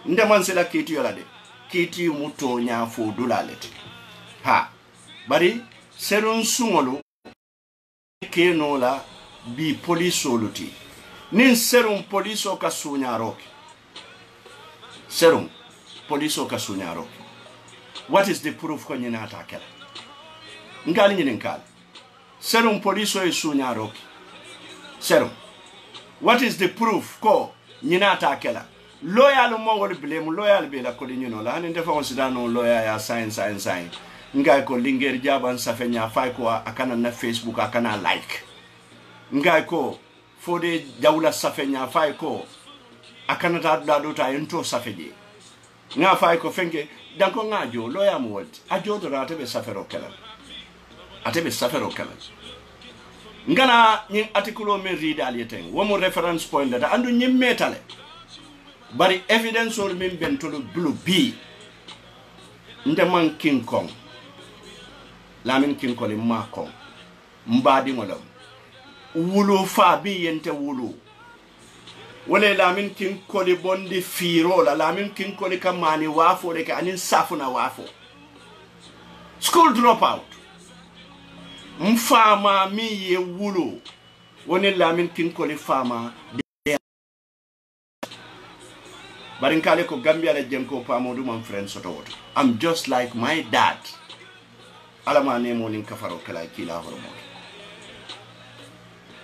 nde mansila kiti yola de kiti mu tonya fo dula lete ha bari serun sungolu ke no la bi police oluti nin serun police o ka sunyaro serun police o ka sunyaro what is the proof ko nyina atakela ngali nyinin kal serun police o sunyaro serun what is the proof ko nyina atakela loyal mo wol blame loyal be la ko nyino la hanin defa on sidano loyal ya science nga ko linger jaban safenya fay ko akana na Facebook akana like nga ko fode jawla safenya fay ko akana ta do ta ento safeje nga fay ko fenke danko ngajo loya mo wot ajo do rata be safero kala atebe safero kala ngana nyin article me read aliyeten wo mo reference point da andu nyim metale bari evidence or min bentolo blue b ndeman King Kong Lamin Kinkoli mako mbadi ngolam wulu fa bi yente wulu wala Lamin Kinkoli bondi firo la Lamin Kinkoli kamani wafo de ka anin safuna wafo school dropout mfama mi ye wulu woni Lamin Kinkoli fama barinkale ko Gambia la jenko pamodu man friend soto woto I'm just like my dad alama nemo nin kafaro kala kila hormo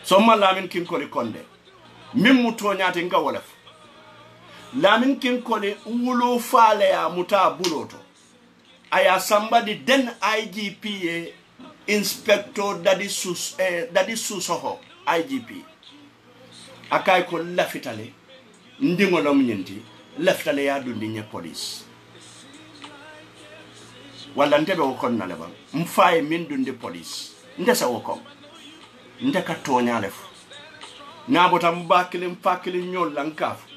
so ma lamin kin koli konde min muto nyaati nga wolef lamin kin koli wulu faale ya muta buloto aya somebody then IGP inspector dadi susoho IGP akay ko lafitale ndingolom nyenti lafitale ya dundi nye police wala ntebe wokon na leba mfaye min dundi police ndesa wokom ndeka tonya lefu nabota mbakili mfakili nyola nkafu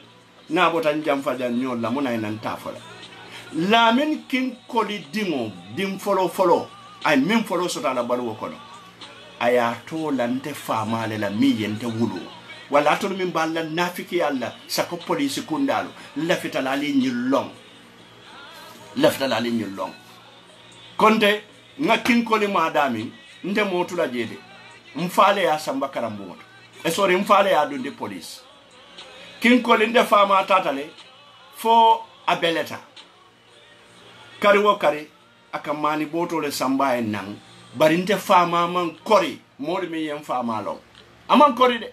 nabota njamfaja nyola muna ina ntafola lamin kin koli dingo dim follow ay min follow sota la balu wokono aya to lante famale la miyente wulu wala to min balla nafiki yalla sako police kundalu lafita la li nyilong konde ngakin koli madami nde motula jede mfale ya samba karambo sorry mfale ya dundi police kin koli nde fama tatale fo abeleta kari wo kari aka mani boto le samba en nang bari nte fama man kori modi mi yen fama lo aman kori de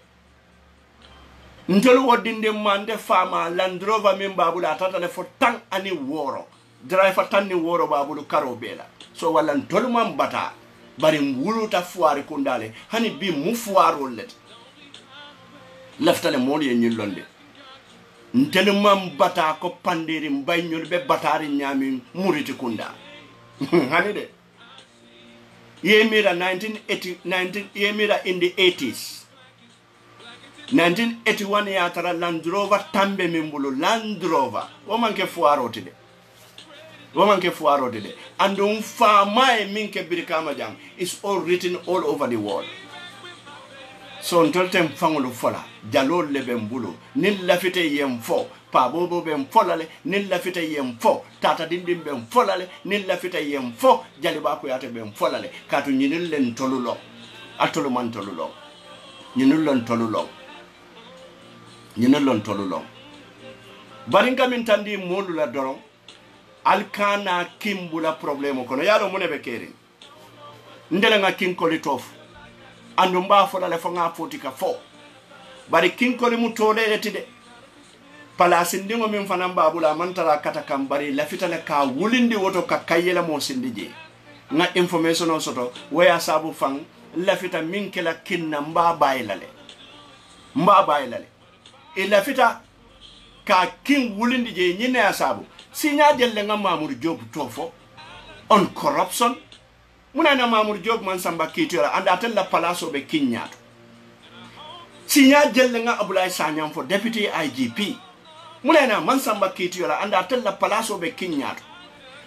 ntolu wodinde mande fama Land Rover min babula tatale fo tang ani woro driver tan ni woro babulu karo bela so wala ntolu man bata bari wuluta fuari kundale hani bi mu fuaro let leftale modi en nyillonde ntelu man bata ko pandiri mbaynyol be batari nyami muriti kunda hani de yemira 1980 yemira in the 80s 1981 ya tara Land Rover tambe mimbulu Land Rover womanke fuaro de and fama e minke birikama jam is all written all over the world so ntoltem fangulu fola jalol lebe mbulu nin lafite yem fo pa bobo ben folale nin lafite yem fo tata dindim ben folale nin lafite yem fo jaliba ko yate ben folale katu nyinil len tolulo atolu man tolulo nyinul len tolulo baringa min tandi molu la doron alkana kimbula problemo kono yalo munebe keri ndele nga kinkoli tofu andu mba folale fo nga fotika fo bari kinkoli mutole etide palasi ndingo min fanan babula mantara kata kambari lafitale ka wulindi woto ka kayela mo sindije nga information on soto waya sabu fang lafita min kela kinna mba baylale e lafita ka kin wulindi je nyine asabu sinya jelle nga Mamour Job tofo on corruption muna na Mamour Job man samba kitira anda tella palaso be kinyato sinya jelle nga Abdoulaye Sanyang for deputy IGP muna na man samba kitira anda tella palaso be kinyato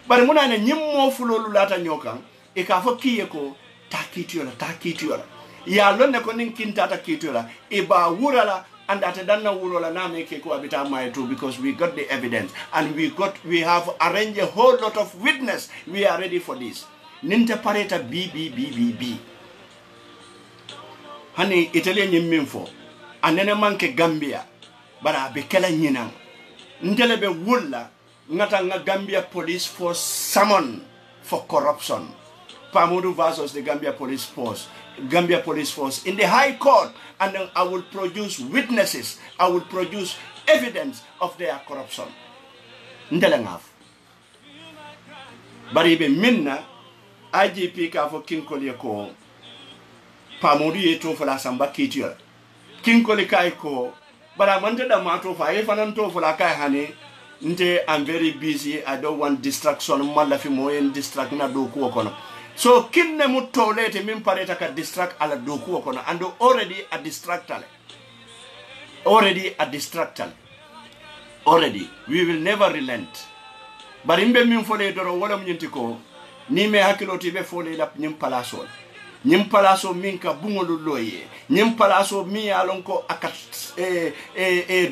bari muna na nyimmo fulolu lata nyokan e ka fo kiye ko takitira ya lonne ko nin kintata kitira e ba wurala and at danna wurola na make ko abita my too because we got the evidence and we have arranged a whole lot of witness. We are ready for this. Ninte pareta B. Hani Italian nyimfo anene manke Gambia bara be kala nyinang ndele be wulla ngata nga Gambia police force summon for corruption. Pamudu versus the Gambia police force in the High Court, and then I will produce witnesses, I will produce evidence of their corruption. Ndelengaf. Baribe minna IGP ka fo kinkoli ko Pamudu yeto fala samba kitio. Kinkoli kai ko bara mante da mato fa e fanan to fala kai hani nte I'm very busy, I don't want distraction malafi moyen distract na do ko kono. So kinne mutolete min pareta ka distract ala doku kono and already a distractal. Already we will never relent. Barimbe min fole doro wala mnyenti ko ni me hakiloti be fole la nyim palaso min ka bungolu loye nyim palaso mi alon ko akat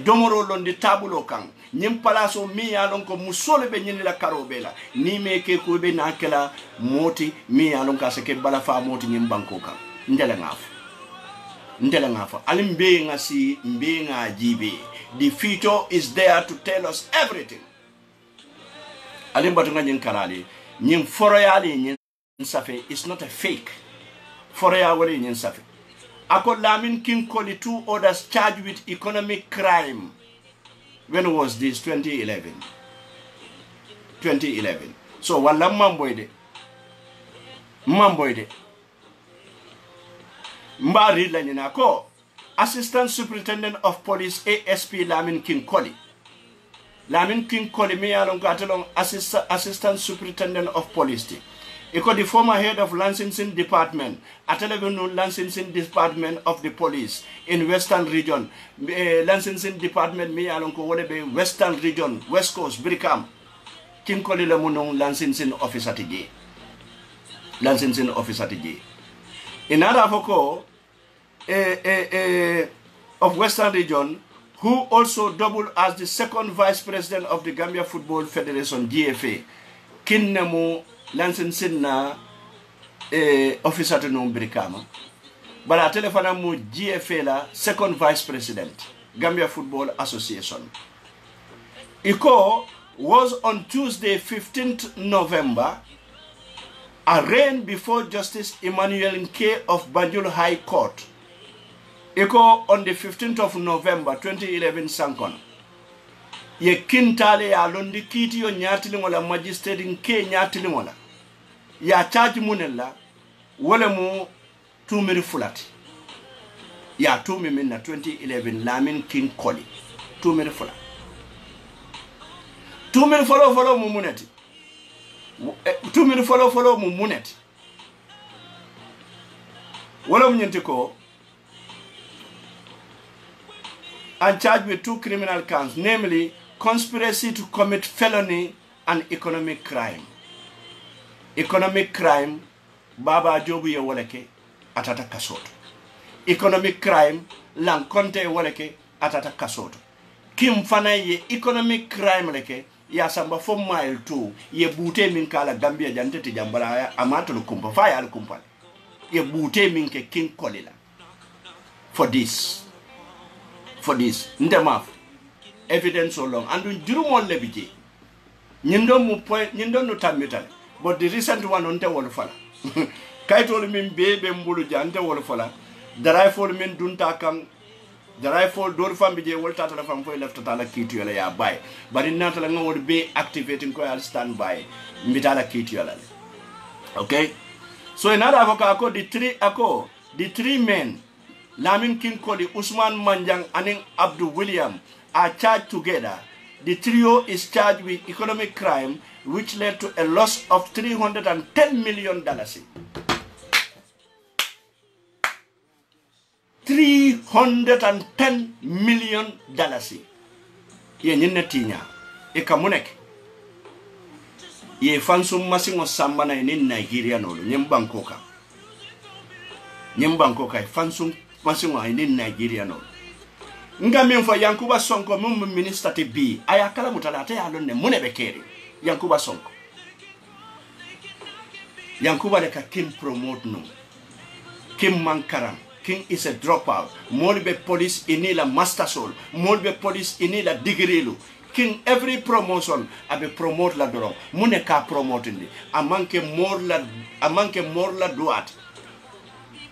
domoro londi tabulo kan nyim palaso mi alon ko musole be nyini la karobela ni me ke ko be nakela moti mi alon ka seke bala fa moti nyim banko kan ndele ngafo alimbe ngasi mbe ngajibe. The future is there to tell us everything. Alimba tunga nyin kalali nyim foroyali Safe is not a fake. For ya wale in Safe. Ako Lamin King Koli 2 others charged with economic crime. When was this? 2011. 2011. So wala mamboide. Mamboide. Mbari la ko Assistant Superintendent of Police ASP Lamin King Koli. Lamin King Koli me along katalong Assistant Superintendent of Police. Iko the former head of licensing department, Atelevenu licensing department of the police in Western region. Licensing department me along ko wole be Western region, West Coast, Brikam. King Koli le munong licensing officer tiji. Licensing officer tiji. In Arafoko of Western region, who also doubled as the second vice president of the Gambia Football Federation, GFA. Kinnemu licensing na officer to no Brikama. But I telephone mu GFA la second vice president, Gambia Football Association. Iko was on Tuesday, 15th November, arraigned before Justice Emmanuel Nke of Banjul High Court. Iko on the 15th of November 2011 Sankon. Ye kintale ya londi kiti yo nyatilingola magistrate Nke nyatilingola. Ya charge munella wale mu tumiri fulati. Ya tumi minna 2011 Lamin King Koli. Tumiri fulati. Tumiri follow mu muneti. Tumiri follow mu muneti. Wala mnyentiko and charged with 2 criminal counts, namely conspiracy to commit felony and economic crime. Economic crime, Baba Jobu ye woleke atata kasoto. Economic crime, Lankonte ye woleke atata kasoto. Kim fana ye economic crime leke ya samba 4 mile 2 ye bute min kala Gambia jante ti jambala ya amato lukumpa faya lukumpa. Ye bute min ke King Kolila. For this. Ndemaf evidence so long and jurumon lebiji nyindo mu point nyindo no tamitale but the recent one on te wol fala kay tol min bebe mbulu jante wol fala daray fol min dunta kam daray fol dor fambi je wol tata la fam foy left tata kitu yala ya bay bari nata la ngol be activating ko al stand by mbitala kitu yala. Okay, so another avoka ko the three men Lamin King Koli, Usman Manjang, and Abdul William are charged together. The trio is charged with economic crime, which led to a loss of $310 million. $310 million. Ye nyine tinya. Eka munek. Ye fansum masingo sambana in Nigeria no. Nyembankoka. Fansum masingo in Nigeria no. Nga mfo Yankuba Sonko minister te bi ayakala mutalate alone munebekeri Yankuba Sonko. Yankuba leka Kim promote no. Kim mankaram. King is a dropout. Molbe police inila master soul. Molbe police inila digrilu. King every promotion abe promote la doro. Mune ka promote ndi. Amanke morla duat.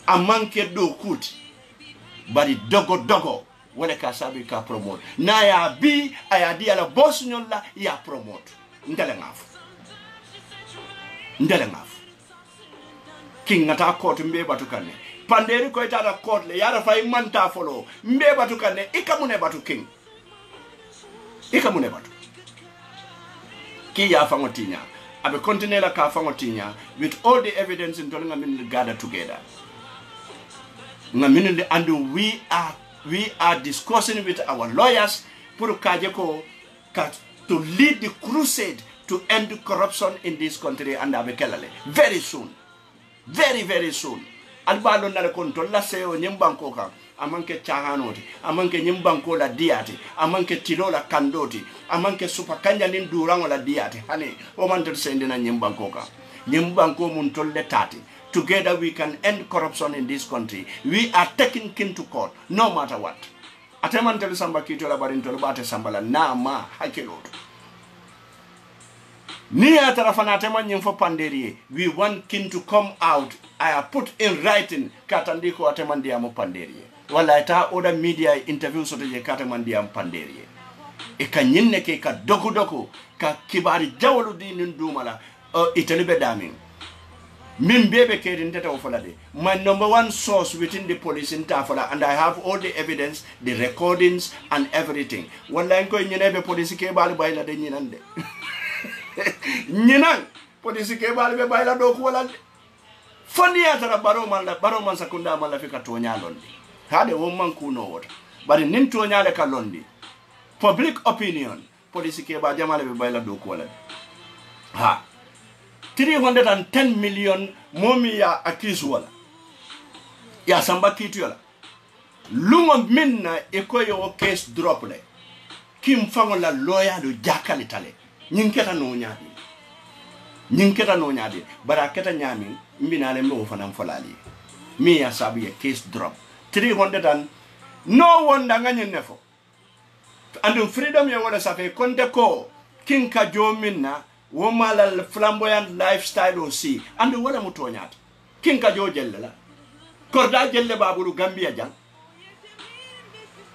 Amanke do kut. Bari dogo. Wale ka sabi ka promote. Na ya bi ayadi ala boss nyola ya promote. Ndele ngafu. King ngata court mbe batukane. Panderi ko itara court le yara fay manta follow. Mbe batukane ikamune batu King. Ikamune batu. Ki ya fangotinya. Abe continue la ka fangotinya with all the evidence in tolinga min gather together. Ngaminende and we are discussing with our lawyers to lead the crusade to end corruption in this country and abekelale very soon. Very soon. Albalo na konto la seo nyimbanko ka amanke chahanoti amanke nyimbanko la diati amanke tilola kandoti amanke supakanja nin durango la diati hani o mantel sende na nyimbanko ka nyimbanko mun tolle tati. Together we can end corruption in this country. We are taking King to court, no matter what. Atemantel samba kito la barintolo bate sambala na ma hakilot. Ni atara fanate man nyimfo panderi. We want kin to come out. I have put in writing katandiko atemandi amo panderi. Wala ita oda media interview soto je katemandi am panderi. E ka nyinne ke ka doku ka kibari jawlu di ndumala italibe damin. Min bebe kedi ndeta ofalade. My number one source within the police in Tafala, and I have all the evidence, the recordings and everything. Wala nko nyinebe police ke bali bayla de nyinande. Nyinan police ke bali be bayla do ko wala. Fani atara baro man sakunda mala fika tonya londi. Hade wo man kuno wota. Bari nin tonya le ka londi. Public opinion police ke ba jamale be bayla do ko wala. Ha 310 million momi ya accuse wala. Ya samba kitu yala. Lungo minna ekoyo case drop le. Kim fango la lawyer do jakali tale. Nyinketa no nyaadi. Nyinketa no nyaadi. Bara keta nyami mbinale mbo fanam folali. Mi ya sabu ya case drop. 300 and no wonder nganye nefo. And freedom ya wala safe konte ko king ka jo minna womala flamboyant lifestyle aussi and wala mutonyat king ka jo jelle la korda jelle babulu Gambia jang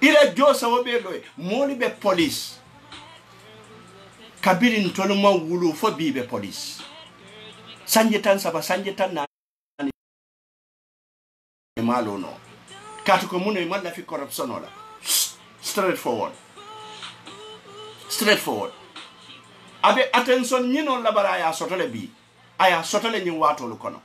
ila jo sawobe loy moli be police kabirin toluma wulu fo bibe police sanjetan saba sanjetan na malo no katu ko muno imalla fi corruption wala straightforward abe attention nyino labara ya sotole bi aya sotole nyi wato lu kono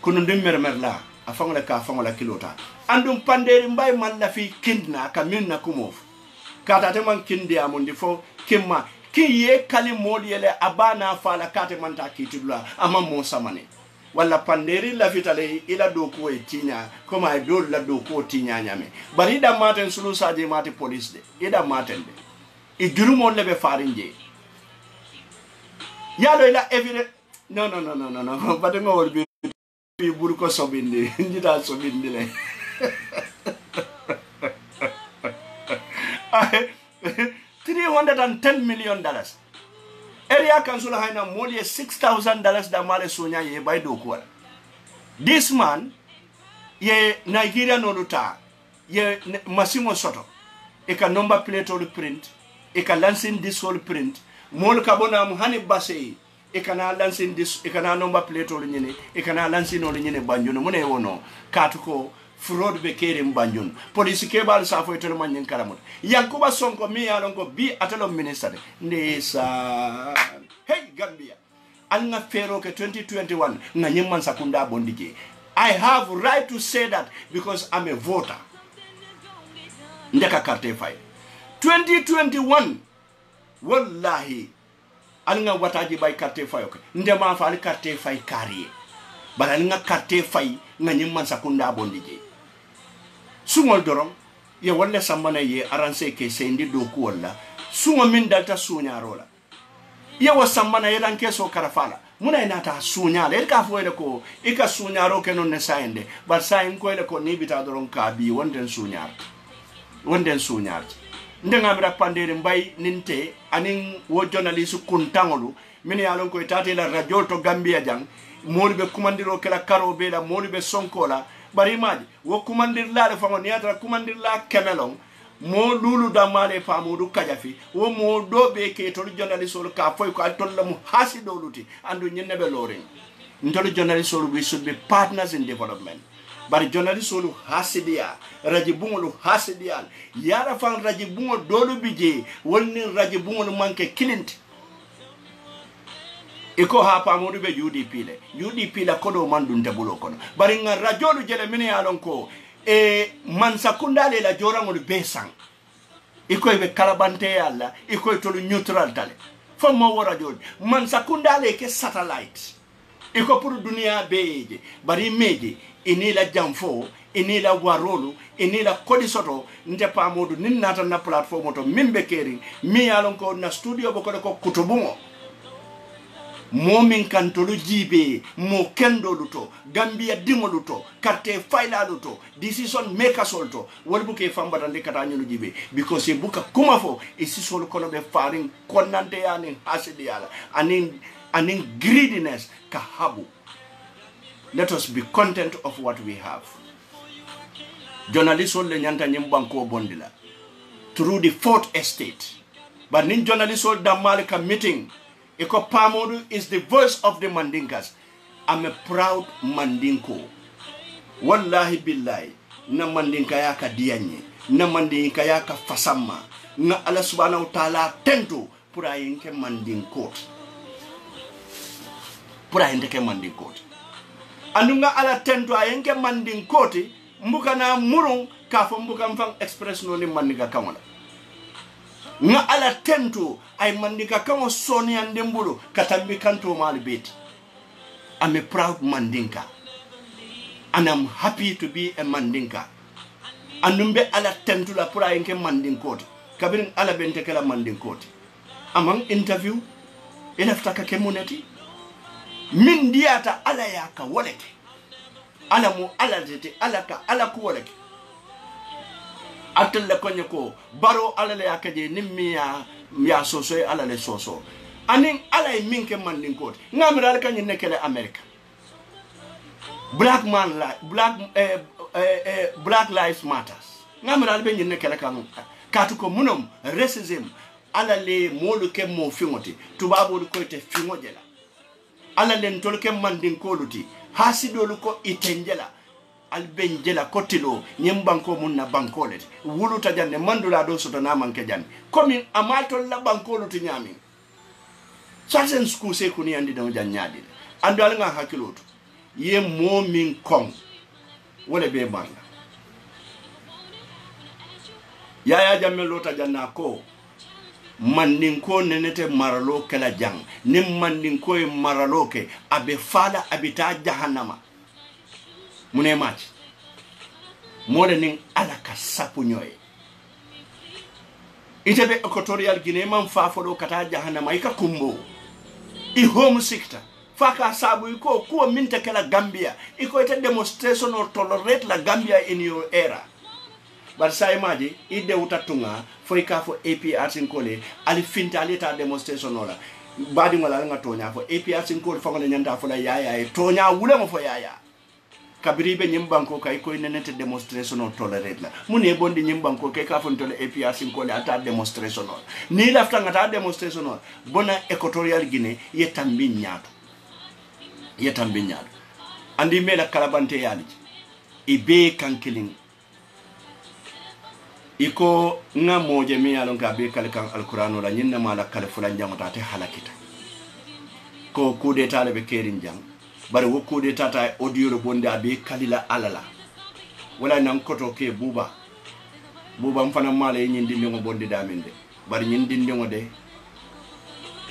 kunu ndimmer la afangola ka afangola kilota andum panderi mbay man la fi kindna ka minna kumof kata te man kindi amundi fo kimma kiye kali modiyele abana fala kate man ta kitula ama mo samane wala panderi la vitale ila doko e tinya koma e dol la doko tinya nyame bari da maten sulu saje mate police de ida maten de e jurumo lebe farinje yalo ila evidence no but ngo wol bi buru ko sobinde ndita sobinde le $310 million area council haina moli $6,000 da male sonya ye bay do ko this man ye Nigeria no luta ye Massimo Soto e ka number plate or print e ka lancing this all print mol ka bona mu hani basse e kana lancing this e kana number plate or nyine e kana lancing or nyine banjono mo ne wono katuko fraud be kere mbanjun police ke bal sa fo tele man karamut yankuba sonko mi alonko bi atelo minister ndesa hey Gambia alna fero ke 2021 na nyimman sakunda bondije I have right to say that because I'm a voter ndeka carte fay 2021 wallahi alnga wataji bay carte fay okay ndema fa al carte fay carrier bala nga carte fay na nyimman sakunda bondije sungol dorom ye wala samana ye aranse ke sendi do ko wala sungo min dalta suñarola ye wa samana ye lanke so karafala muna ina ta suñala e ka foyle ko e ka suñaro ke non ne sayende bar sayin ko le ko ni bita doron ka bi wonden suñar ndenga mira pandere mbay ninte anin wo journalist kuntangolu min yalon ko tati la radio to Gambia jang moli be kumandiro kala karo be la moli be sonkola bari maji wo kumandir la de fango niatra kumandir la kemelong mo lulu damale famudu kajafi wo mo dobe ke to journalist or ka foy ko altol la mu hasido luti andu nyenne be loring ntol journalist or we should be partners in development bari journalist or hasidia rajibungolu hasidial yara fan rajibungo dolu bije wonni rajibungo manke kilint iko hapa modu be UDP la kodo mandunte bulo kono bari nga rajolu jele mine alon ko man sakundale la jorangol besang iko be kalabante yalla iko tolu neutral tale fo mo wora jodi man sakundale ke satellite iko pour dunia beje bari meje ini la jamfo ini la warolu ini la kodi soto nte pa modu nin nata na platform to mimbe keri mi alon ko na studio boko ko kutubungo mo min kantolu jibe mo kendo luto Gambia dimo luto carte fayla luto decision makers olto wol buke fambata de kata nyulu jibe because e buka kuma fo e sisol kono be faring konante yani hasidi yala anin greediness ka habu. Let us be content of what we have. Journalists le nyanta nyimbanko bondila through the fourth estate. But nin journalists all da malika meeting Iko Pamodu is the voice of the Mandinkas. I'm a proud Mandinko. Wallahi billahi. Na Mandinka yaka dianye. Na Mandinka yaka fasama. Na Allah subhanahu wa ta'ala tento. Pura yinke Mandinkot. Pura yinke Mandinkot. Anunga ala tento ayenke Mandinkoti. Mbuka na murung. Kafo mbuka mfang express no ni Mandinka kamala. Nga ala tento ay Mandinka kama soni andembulu katambi kanto malibeti. I'm a proud Mandinka. And I'm happy to be a Mandinka. Andumbe ala tento la pura yenke Mandinkoti. Kabirin ala bentekela Mandinkoti. Among interview ilaftaka kemuneti. Min diata ala yaka waleke. Ala mu ala zete alaka ala ku waleke. Atelle konye ko baro alale akaje nimmi ya soso alale soso anin alay minke Mandinkot ngamira alaka ni nekele America black lives matters ngamira albe ni nekele kan katu ko munom racism alale molu ke mo fingoti tubabo ko te fingojela alale ntol ke Mandinkoluti hasidolu ko itenjela albenjela kotilo nyembanko munna bankole wuluta janne mandula do soto na manke janne komi amato la bankolo to nyami chasen sku se kuni andi do jannyadi ando alanga hakiloto ye momin kong wala be barna yaya jamme lota janna ko Mandinko nenete maralo kala jang nim Mandinko e maralo ke abe fala abita jahannama mune match mole ning alaka sapu nyoy itebe equatorial Guinea man fa folo kata jahannama ika kumbo I home sector faka sabu iko kuwa minta kala Gambia iko ite demonstration or tolerate la Gambia in your era but say maji ide utatunga fo ika fo APRC nkole ali finta alita demonstration ola badi ngola nga tonya fo APRC nkole fo ngone nyanda fo la yaya tonya wule mo fo yaya kabiribe nyimbanko kay koy nenete demonstration o tolerate la mune bondi nyimbanko kay ka fon tole APRC ko le ata demonstration o ni lafta ngata demonstration o bona equatorial Guinea yetambi nyaato andi mela kalabante yali ibe kankiling iko nga moje mi yalon ka be kal kan alquran la nyinna mala kal fulan jamata te halakita ko kude tale be kerin jang bari wokude tata audio ro bonde abe kalila alala wala nan koto ke buba mfana male nyindi ngo bonde daminde bari nyindi ngo de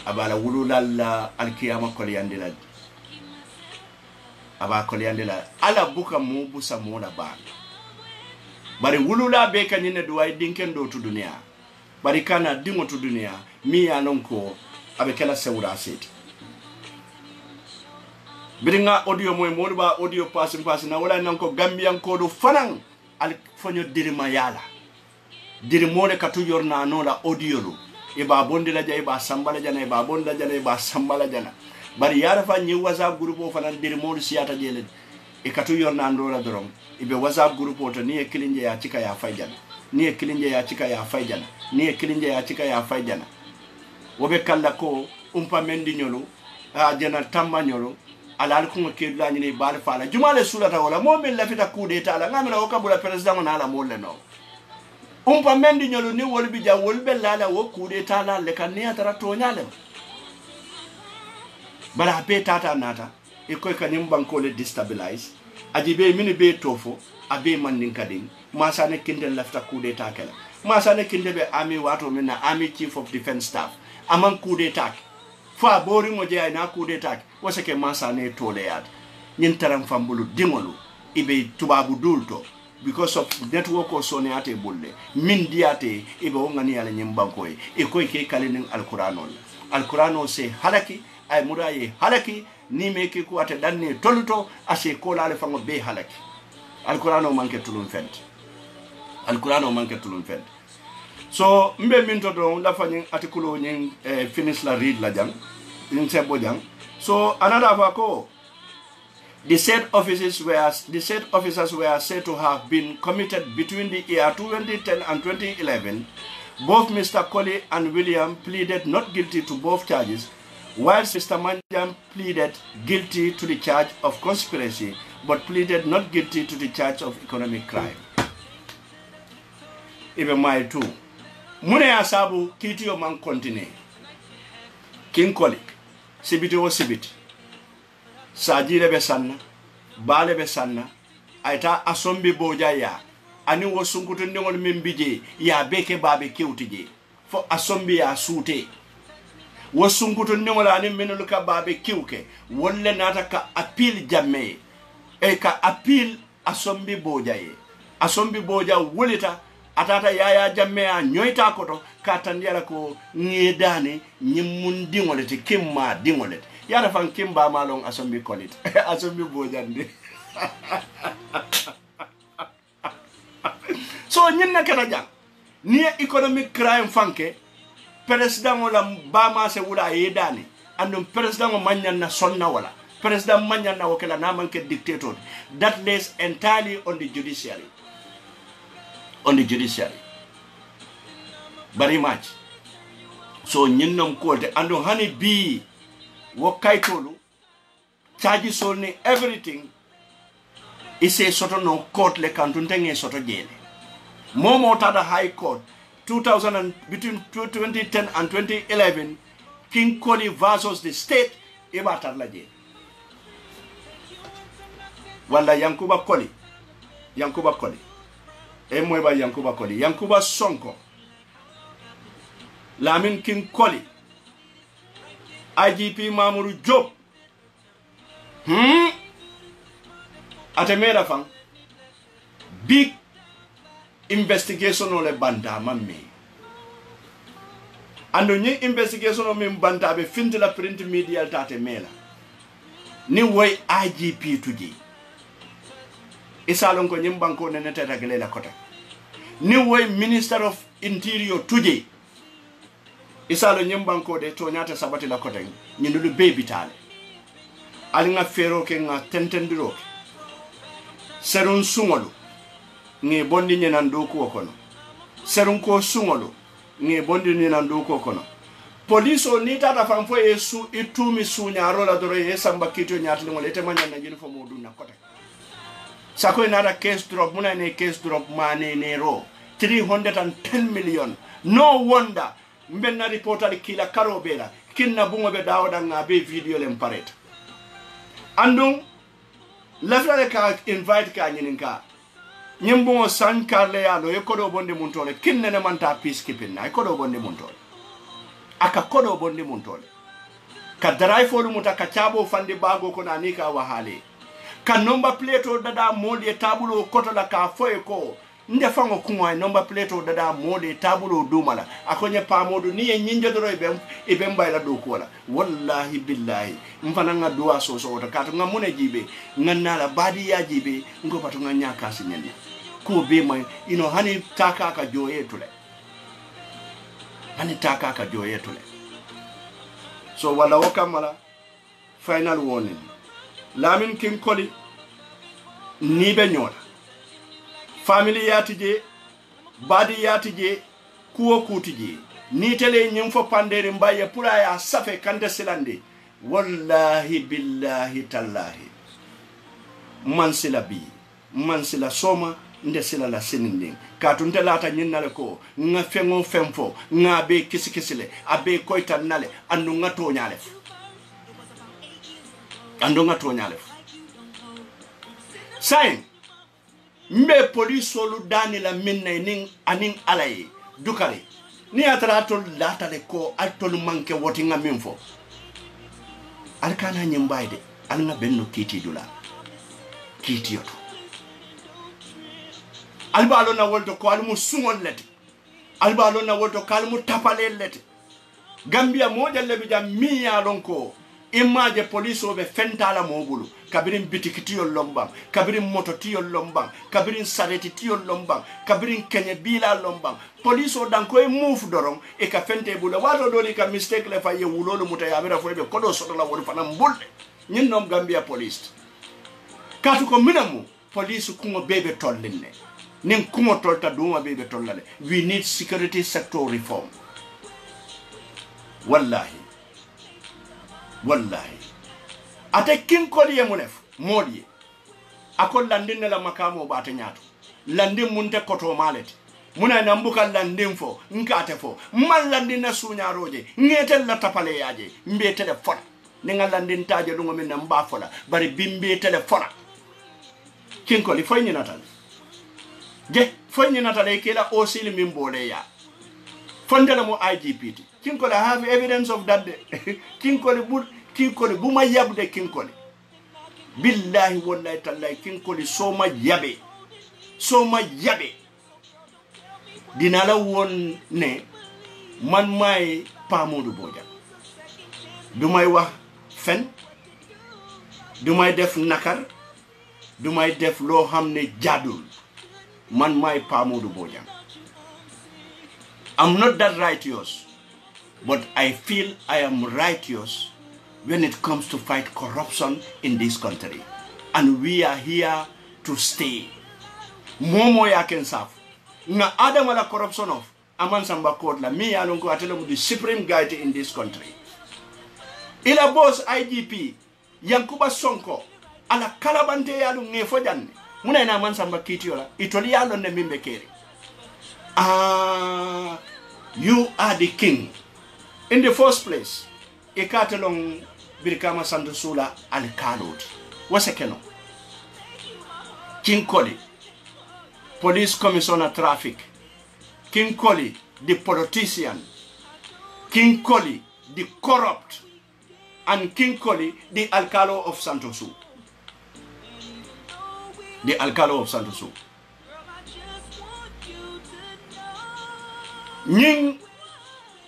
abala wululalla alkiyama ko yandila aba ko yandila ala buka mu busa mona ba bari wulula be kanyine duwai dinken do to dunia bari kana dingo to dunia mi anonko abe kala sewra seti biringa audio moy modba audio pass na wala nanko Gambian ko do fanan al fonyo dirima yala dirimone katu yorna no la audio lu e ba bondi la jay ba sambala jana e ba bonda jana e ba sambala jana bari yara fa nyi WhatsApp groupe o fanan dirimone siata jele e katu yorna ndo la dorom e be WhatsApp groupe o to ni e kilinje ya chika ya fayjana ni e kilinje ya chika ya fayjana ni e kilinje ya chika ya fayjana wobe kala ko umpa mendi nyolo a jana tamba nyolo alal ko ke la ni bal fala jumale sulata wala mo min la fita coup d'état la ngamira o kabula president na la mo le no umpa mendi nyolo ni wol bi ja wol be la wo coup d'état la le kan ni atara to nyale bala be tata nata e koy kanim banko le destabilize ajibe mini be tofo abe Mandinka ding masa ne kindel lafta coup d'état kala masa ne kinde be army wato minna army chief of defense staff aman coup d'état fa bori mo je na coup d'état wasa ke masa ne tole yat nyin taram fambulu dingolu ibe tubabu dulto because of network o sone ate bulle min diate ibe ngani yala nyim bankoy e koy ke kalinin alquran se halaki ay muraye halaki ni meki ko ate danne toluto ase ko laale fango be halaki alquran o manke tulum fent alquran o manke tulum fent so mbe min to do la fani article ni finish la read la jang in sebo jang so another vako the said officers were said to have been committed between the year 2010 and 2011. Both Mr. Colley and William pleaded not guilty to both charges, whilst Mr. Manjam pleaded guilty to the charge of conspiracy, but pleaded not guilty to the charge of economic crime. Even my two. Mune asabu kiti yo man continue. King Colley, sibiti o sibiti. Sajile be sanna, bale be sanna, aita asombi boja ya, ani wo sunkutu ndengol mimbije, ya beke babe kiutije, fo asombi ya sute. Wo sunkutu ndengol ani menuluka babe kiuke, wolle nata ka appeal jamme, ka appeal asombi boja ye. Asombi boja wulita, atata yaya jamme ya nyoita koto, katandiala ko ngedani, nyimundingolete, kimma dingolete. Yara fan kimba malong asombi kolit asombi bojandi so nyinna kana jang ni economic crime fanke president wala bama se wula yedani andum president manyan na sonna wala president manyan na wakela na manke dictator that lays entirely on the judiciary very much so nyinnam kolte andum hani bi wakaitolu charges only everything is a sort of no court le kantuntenge sort of jail momo tada high court between 2010 and 2011 King Colley versus the state ibatar la jail wala Yankuba Colley moyba Yankuba Colley Yankuba Sonko Lamin King Colley IGP Mamoudou Diop atemera fang big investigation ole banda mamme ando ni investigation o min banda be finti la print media tate mela ni way IGP tuji isalon ko nyim banko ne netata gele la kota ni way Minister of Interior tuji isalo nyimbanko de to nyata sabati la koten nyindulu baby tale ali nga fero ke nga tentendiro serun sungolu ngi bondi nyina nduku okono serun ko sungolu ngi bondi nyina nduku okono police o ni tata famfo yesu itumi sunyaro la doro yesamba kito nyatli ngole temanya na jini fo modu na koten sako inara case drop muna ne case drop mane nero 310 million no wonder mbenna reporter kila karo bela kinna bungo be dawda ngabe video lem paret andum lafale ka invite ka nyininka nyimbo san karle ya lo ekodo bonde muntole kinne ne manta peacekeeping na ekodo bonde muntole aka kodo bonde muntole ka drive fo muta ka chabo fandi bago ko nanika wa hale ka number plate o dada moli tabulo koto la ka foye ko nde fango kuwa number plate o dada moli tabulo dumala akonye pamodu ni nyinjo doro ibe mbayla do ko wala wallahi billahi mfana nga duwa so to kato nga mune jibe ngannala badi ya jibe ngo patu nga nyaka sinene ko be may hani taka ka joye tule so wala wakamala final warning Lamin King Colley ni be nyola family yatije badi yatije kuwo kutije ni tele nyimfo pandere mbaye pura ya safe kande silande wallahi billahi tallahi mansila soma nde sila la sininding katunte lata nyinnale ko nga fengo femfo nga be kisikisile abe koita nale andu nga tonyale sain mbe police olu dani la minna anin alaye dukare ni atratol latale ko altol manke wotinga minfo alkana nyimbayde alna benno kiti dula kiti yoto albalo na wolto ko almu sungol lete albalo na wolto kalmu tapale lete Gambia moja lebi jam miya lonko imaje police obe fentala mobulu kabirin bitikitiyol lombang kabirin mototiyol lombang kabirin saretitiyol lombang kabirin kenye bila lombang police o danko e move dorong e ka fente bula wato doli ka mistake le fa ye wulolo muta ya bera fobe kodo soto la wori fanam bulde nyin nom Gambia police katu ko minamu police kungo bebe tollinne nin kungo tolta duma bebe tollale we need security sector reform wallahi ate kinkoli ye munef modi akol landin la makamo bata nyato landin munte koto maleti muna nambuka landin fo nkate fo mal landin na sunya roje ngete la tapale yaje mbe telefon ni nga landin taje lungo min namba fola bari bimbe telefona kinkoli foyni natal je foyni natal e kila osili min bole ya fondela mo IGPT kinkoli have evidence of that kinkoli buma yabde kinkoli billahi wallahi tallahi kinkoli soma yabe dinala won ne man may Pamoudou Bojang dumay wax fen dumay def nakar dumay def lo xamne jadul man may Pamoudou Bojang. I'm not that righteous, but I feel I am righteous when it comes to fight corruption in this country. And we are here to stay. Momo ya kensaf. Na adama la corruption of Aman Samba Kodla, me alongo atelemu the supreme guide in this country. Ila boss IGP, Yankuba Sonko, ala kalabante yalu ngefo janne. Muna ina Aman Samba kitiola, itoli yalo ne mimbe keri. You are the king. In the first place, ikatelong Birkama Sandusula al-Kalod. Wasekeno. King Koli, Police Commissioner Traffic. King Koli, the politician. King Koli, the corrupt. And King Koli, the Alcalo of Santosu. The Alcalo of Santosu. Ning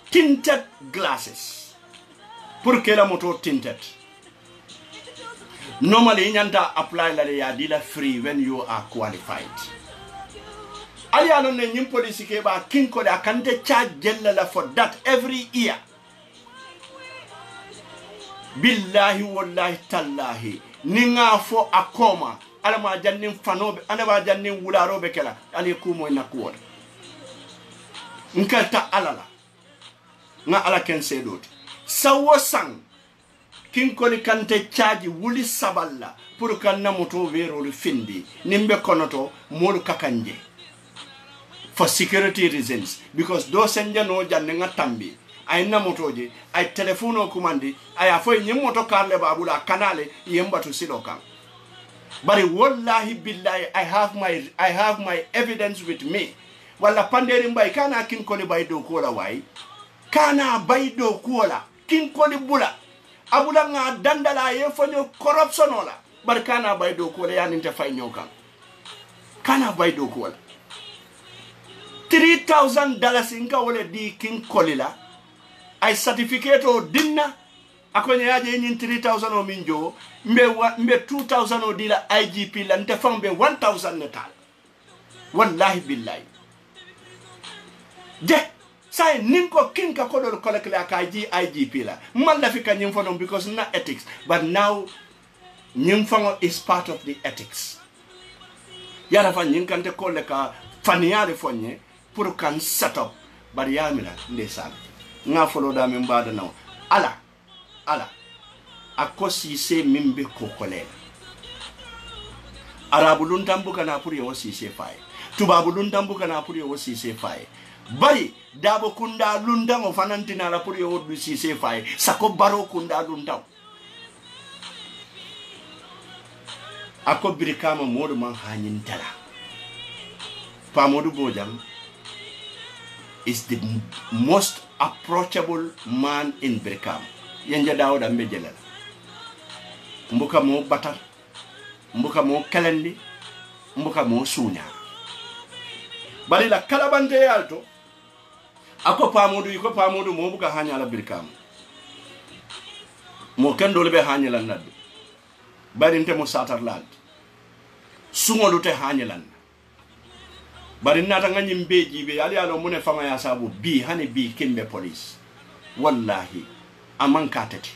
tinted glasses. Pour que la moto tinted. Normally, nyanta apply la yadila free when you are qualified. Ali alone nyim police ke ba kinko da kante charge jella for that every year. Billahi wallahi tallahi. Ninga fo akoma. Alama jannin fanobe, anaba jannin wularobe kela. Ali kumo ina kuwada. Nkata alala nga ala ken sedoti sawo sang kinkoli kante charge wuli saballa pour kan na moto vero le findi nimbe konoto molu kakanje for security reasons because do senja no janne nga tambi ay na motoje ay telephone kumandi ay afoy nyim moto karle babula kanale yemba to silokan bari wallahi billahi I have my evidence with me. Wala panderi mbay kana kinkoli baydo kola way kana baydo kola kinkoli bula abula nga dandala ye fanyo corruption ola bar kana baydo kola ya ninte fay nyokan kana baydo kola $3,000 inka wala di kinkoli la ay certificate o dinna akonye yaje nyin 3,000 o minjo mbe 2,000 o dila IGP la nte fambe 1,000 netal wallahi billahi je say ninko kinka kodol kolekle akaji IGP la malla fika nyimfono because na ethics but now nyimfono is part of the ethics yara fa nyinkante koleka faniare fonye pour kan set up bari yamila ndesan nga folo da me mbada naw ala akosi se mimbe kokolela arabu luntambuka na pour yo si se fay tubabu luntambuka na pour yo si se fay bari dabo kunda lundango fanantina la pour yo du si se fay sako baro kunda lundaw ako birikama modu man hanyin tala Pamoudou Bojang is the most approachable man in Brikama. Yenja Dawda Mbejela. Mbuka mo batar. Mbuka mo kalendi. Mbuka mo sunya. Bali la kalabante alto. Ako Pamoudou mo buka hanya la Brikama. mo kendol be hanyilan nadde bari nte mo satar lalde sungolu te hanyilan bari nata ngani mbeji be ali alo mune fama ya sabu bi hani bi kimbe police wallahi aman katati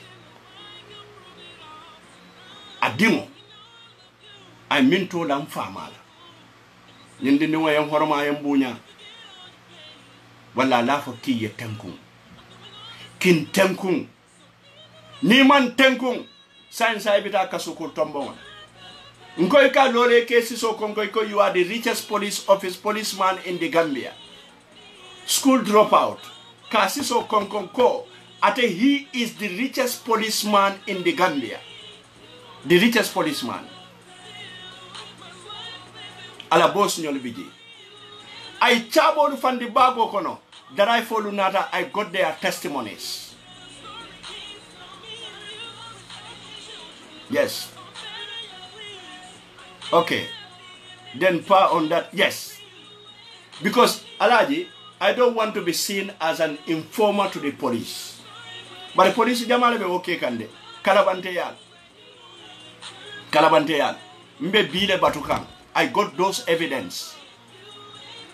adimo ay minto lam famala ñindi ni wayen horma yam buña walla la fo kiye tenkun kin tenkun ni man tenkun sain sai bita kasuko tombo ngoy ka lole ke siso konkoy ko you are the richest policeman in the Gambia, school dropout ka siso konkon ko ate he is the richest policeman in the Gambia, the richest policeman ala boss nyol biji I chabolu fandi bago kono that I follow nata I got their testimonies. Yes. Okay. Then par on that, yes. Because Alaji, I don't want to be seen as an informer to the police. But the police jamale be okay kande. Kalabante yal. Kalabante yal. Mbe bile batukan. I got those evidence.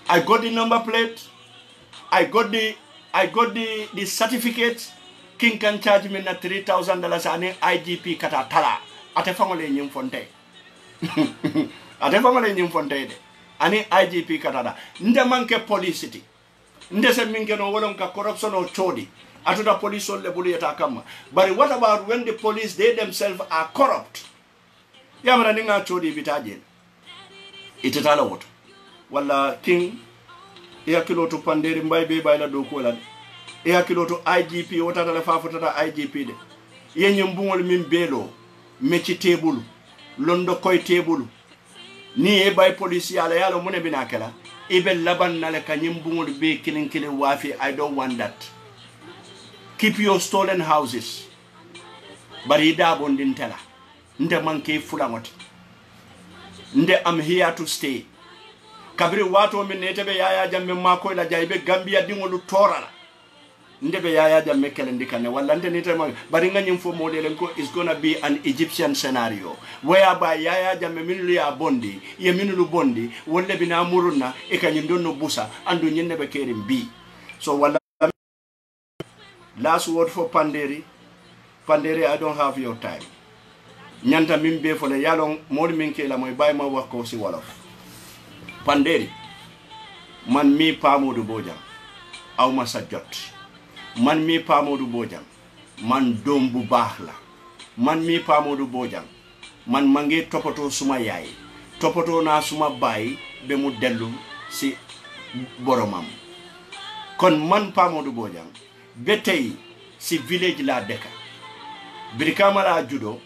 I got the number plate. I got the certificate. King can charge me na $3,000 ane IGP kata tala. Ate fangole nyim fonte. Ate fangole nyim fonte de. Ane IGP kata da. Nde manke policity. Nde se minke no wolon ka corruption or chodi. Atuda police on lebuli yata kama. But what about when the police, they themselves are corrupt? Yamara ninga chodi bitaje. Itetala woto. Wala King ya kiloto panderi mbay be bayla do ko la ya kiloto IGP wota la fafota IGP de yenye mbungol min belo meci table londo koy table ni e bay police yala yalo mune binakela ibe laban nale kanyim mbungol be kilinkile wafi. I don't want that. Keep your stolen houses bari da bondin tela nde manke fulangot nde am here to stay. Kabiri wato min netebe yaya jamme mako la jaybe Gambia dingolu torala ndebe yaya jamme kelendikane walla nte netema bari nganyim fo model ko is gonna be an Egyptian scenario whereby yaya jamme minulu ya bondi ye minulu bondi wolle bina muruna e kanyim donno busa andu nyenne be kerim bi. So walla last word for Panderi. Panderi, I don't have your time. Nyanta mimbe fo le yalon modi minke la moy bay ma wax ko ci wolof. Panderi, man mi Pamoudou Bojang aw ma sa jot. Man mi Pamoudou Bojang man dom bu baax la. Man mi Pamoudou Bojang man mangi topoto suma yaay, topoto na suma baay be mu delu si boromam. Kon man Pamoudou Bojang betay si village la deka. Brikama la judo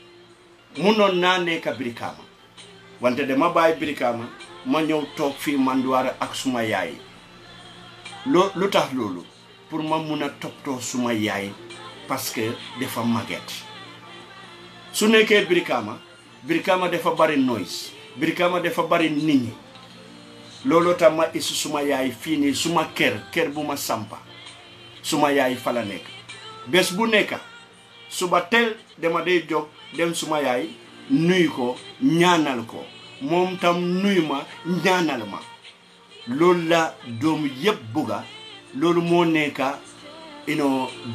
munon na neka Brikama. Wante de ma baay Brikama ma ñew tok fi manduwar ak suma yaay lu tax lolu pour ma mëna topto suma yaay parce que dafa maget su nekké Brikama dafa bari noise, Brikama dafa bari nit ñi lolu tam ma isu suma yaay fini suma kër bu ma sampa suma yaay fa la nek bes bu nekka suba tel dama day jog dem suma yaay nuy ko ñaanal ko mom tam nuyuma ñaanal ma loolu la doom yépp buga loolu moo nekka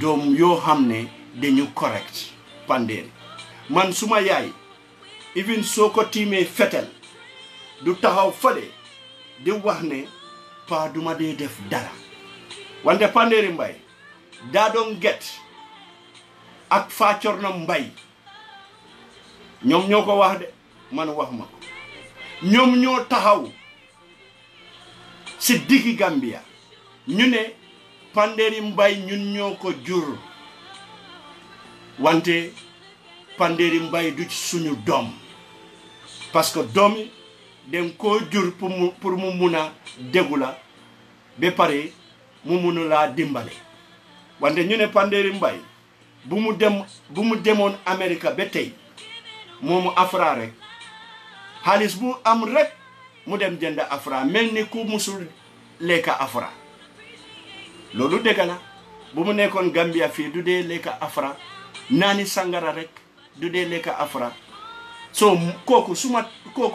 doom yoo xam ne dañu correct. Panderi man suma yaay even soo ko tiimee fetel du taxaw fale di wax ne pa duma dee def dara. Wante Panderi Mbay daa doon get ak Facorna Mbay ñoom ñoo ko wax de man wax ma ko. ñoom ñoo taxaw si diggi Gambia ñu ne Panderi Mbay ñun ñoo ko jur wante Panderi Mbay du ci suñu doom parce que doom dem koo jur pour mu mun a déggu la ba pare mu munu laa dimbale. Wante ñu ne Panderi Mbay bu mu demoon Amérique ba tey moomu Afra rek xaalis bu am rek mu dem jënd Afra mel ni ku musul lekka Afra. Loolu dëgg la bu mu nekkoon Gambia fii du dee lekka Afra nani sangara rek du dee lekka afra so kooku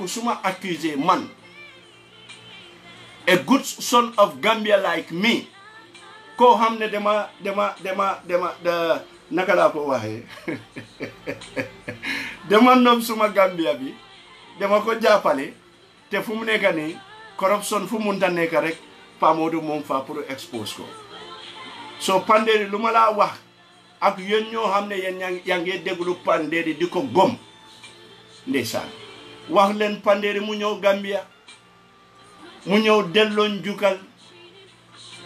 suma accusé man a good son of Gambia like me koo xam ne dama naka laa ko waxee dama nopp suma Gambia bi dama ko jàppale te fu mu nekk nii corruption fu mu munta nekk rek Pa Modou moom fa pour expose ko so Panderi lu ma laa wax ak yéen ñoo xam ne yéen yaa ngi déglu Panderi di ko gom ndeysaan wax leen Panderi mu ñëw Gambia mu ñëw delloo njukkal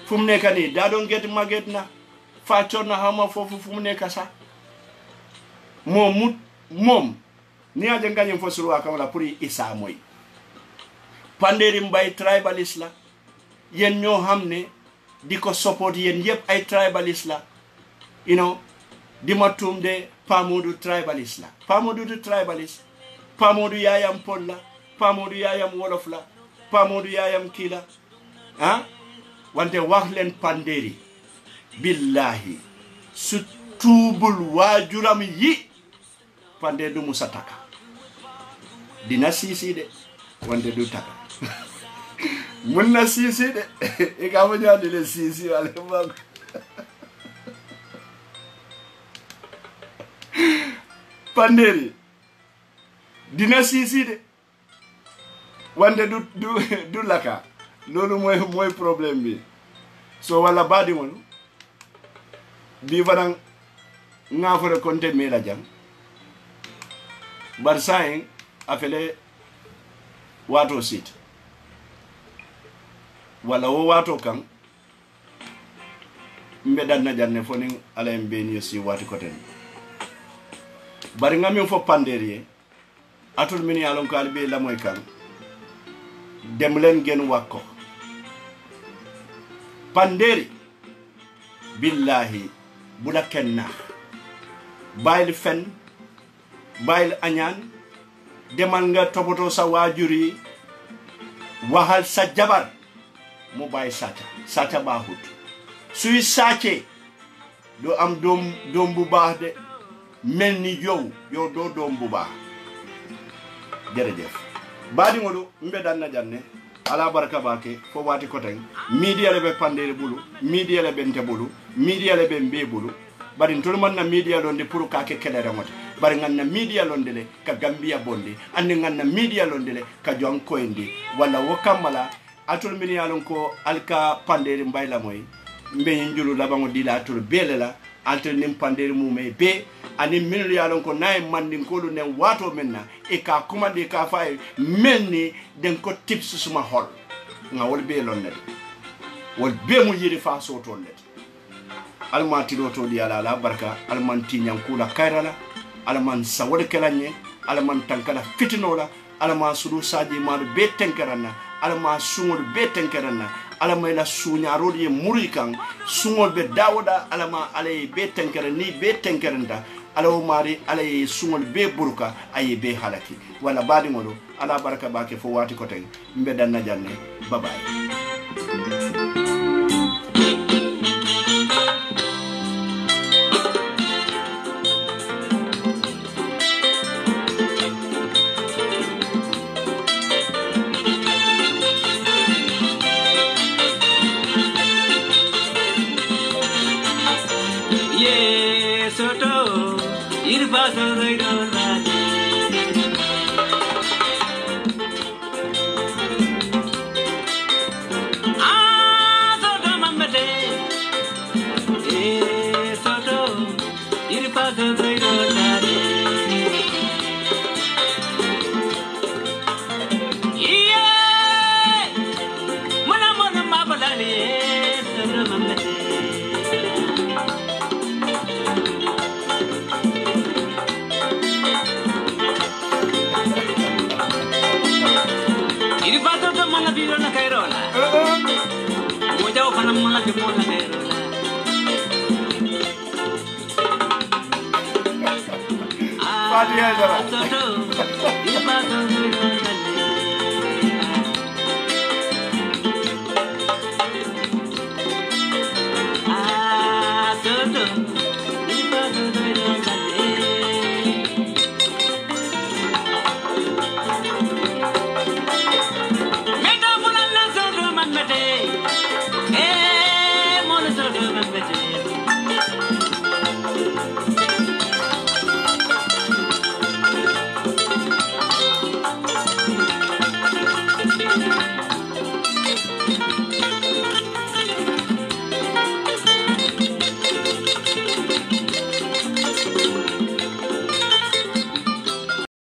fu mu nekk nii daa doon get màgget na fàccoon na xama foofu fu mu nekk sax moom ni aja ngañum fo surwa kamala pour isa moy Panderi Mbye tribalist la yéen ñoo xam ne di ko support yéen yëpp ay tribalist la you know di ma tuum de Pa Modou tribalist la Pa Modou du tribalist Pa Modou yaayam Pël la Pa Modou yaayam wolof la Pa Modou yaayam kii la ah wante wax leen Panderi billahi su tuubul waajuram yi Panderi du musa taka dina siisi de wante du taka mun na siisi de i ka mo ñaadi le siisi wale mag Panderi dina siisi de wante du laka loolu mooy problème bi so wala baadi monu bi fanan ngafore konte mela jam bar sayin afele wato sit wala wo wato kan mbe dan na janne foni ala mbeni si wati koten bari ngami fo Panderi atul min yalon ko albe la moy kan dem len gen wakko Panderi billahi bula kenna bayil fen bayil añaan demal nga topoto sa waajuri waxal sa jabar mu bàyyi sàcca baaxut suy sàccee doo am doom bu baax de mel ni yow doo doom bu baax jërëjëf baadi ngolu mbe dan na janne ala baraka bake fo wati koten media lebe Panderi bulu media lebe nte bulu media lebe mbe bulu bari ntol man na media londe pour ka ke kelere ngote bari ngan na media londe le ka Gambia bondi andi ngan na media londe le ka jon koyndi wala wokamala atol min yalon ko alka Panderi Mbye la moy mbe njulu labango dila atol bele la altel nim Panderi mume be ani min yalon ko nay mandin ko lu ne wato menna e ka commande ka fay melni den ko tips suma hol nga wol be lon net wol be mu yiri fa so to net alman tilo to di ala barka alman tinyan kula kairala alman sawol kelanye alman tankala fitinola alman suru saji maru be tenkarana alman sungol be tenkarana alama la suñarol ye murikan sungol be dawda alama alay be tenkara ni be tenkaranta alaw mari alay sungol be burka ay be halaki wala badi ngolo ala baraka bake fo wati ko ten mbe dan na janne babay Fatiha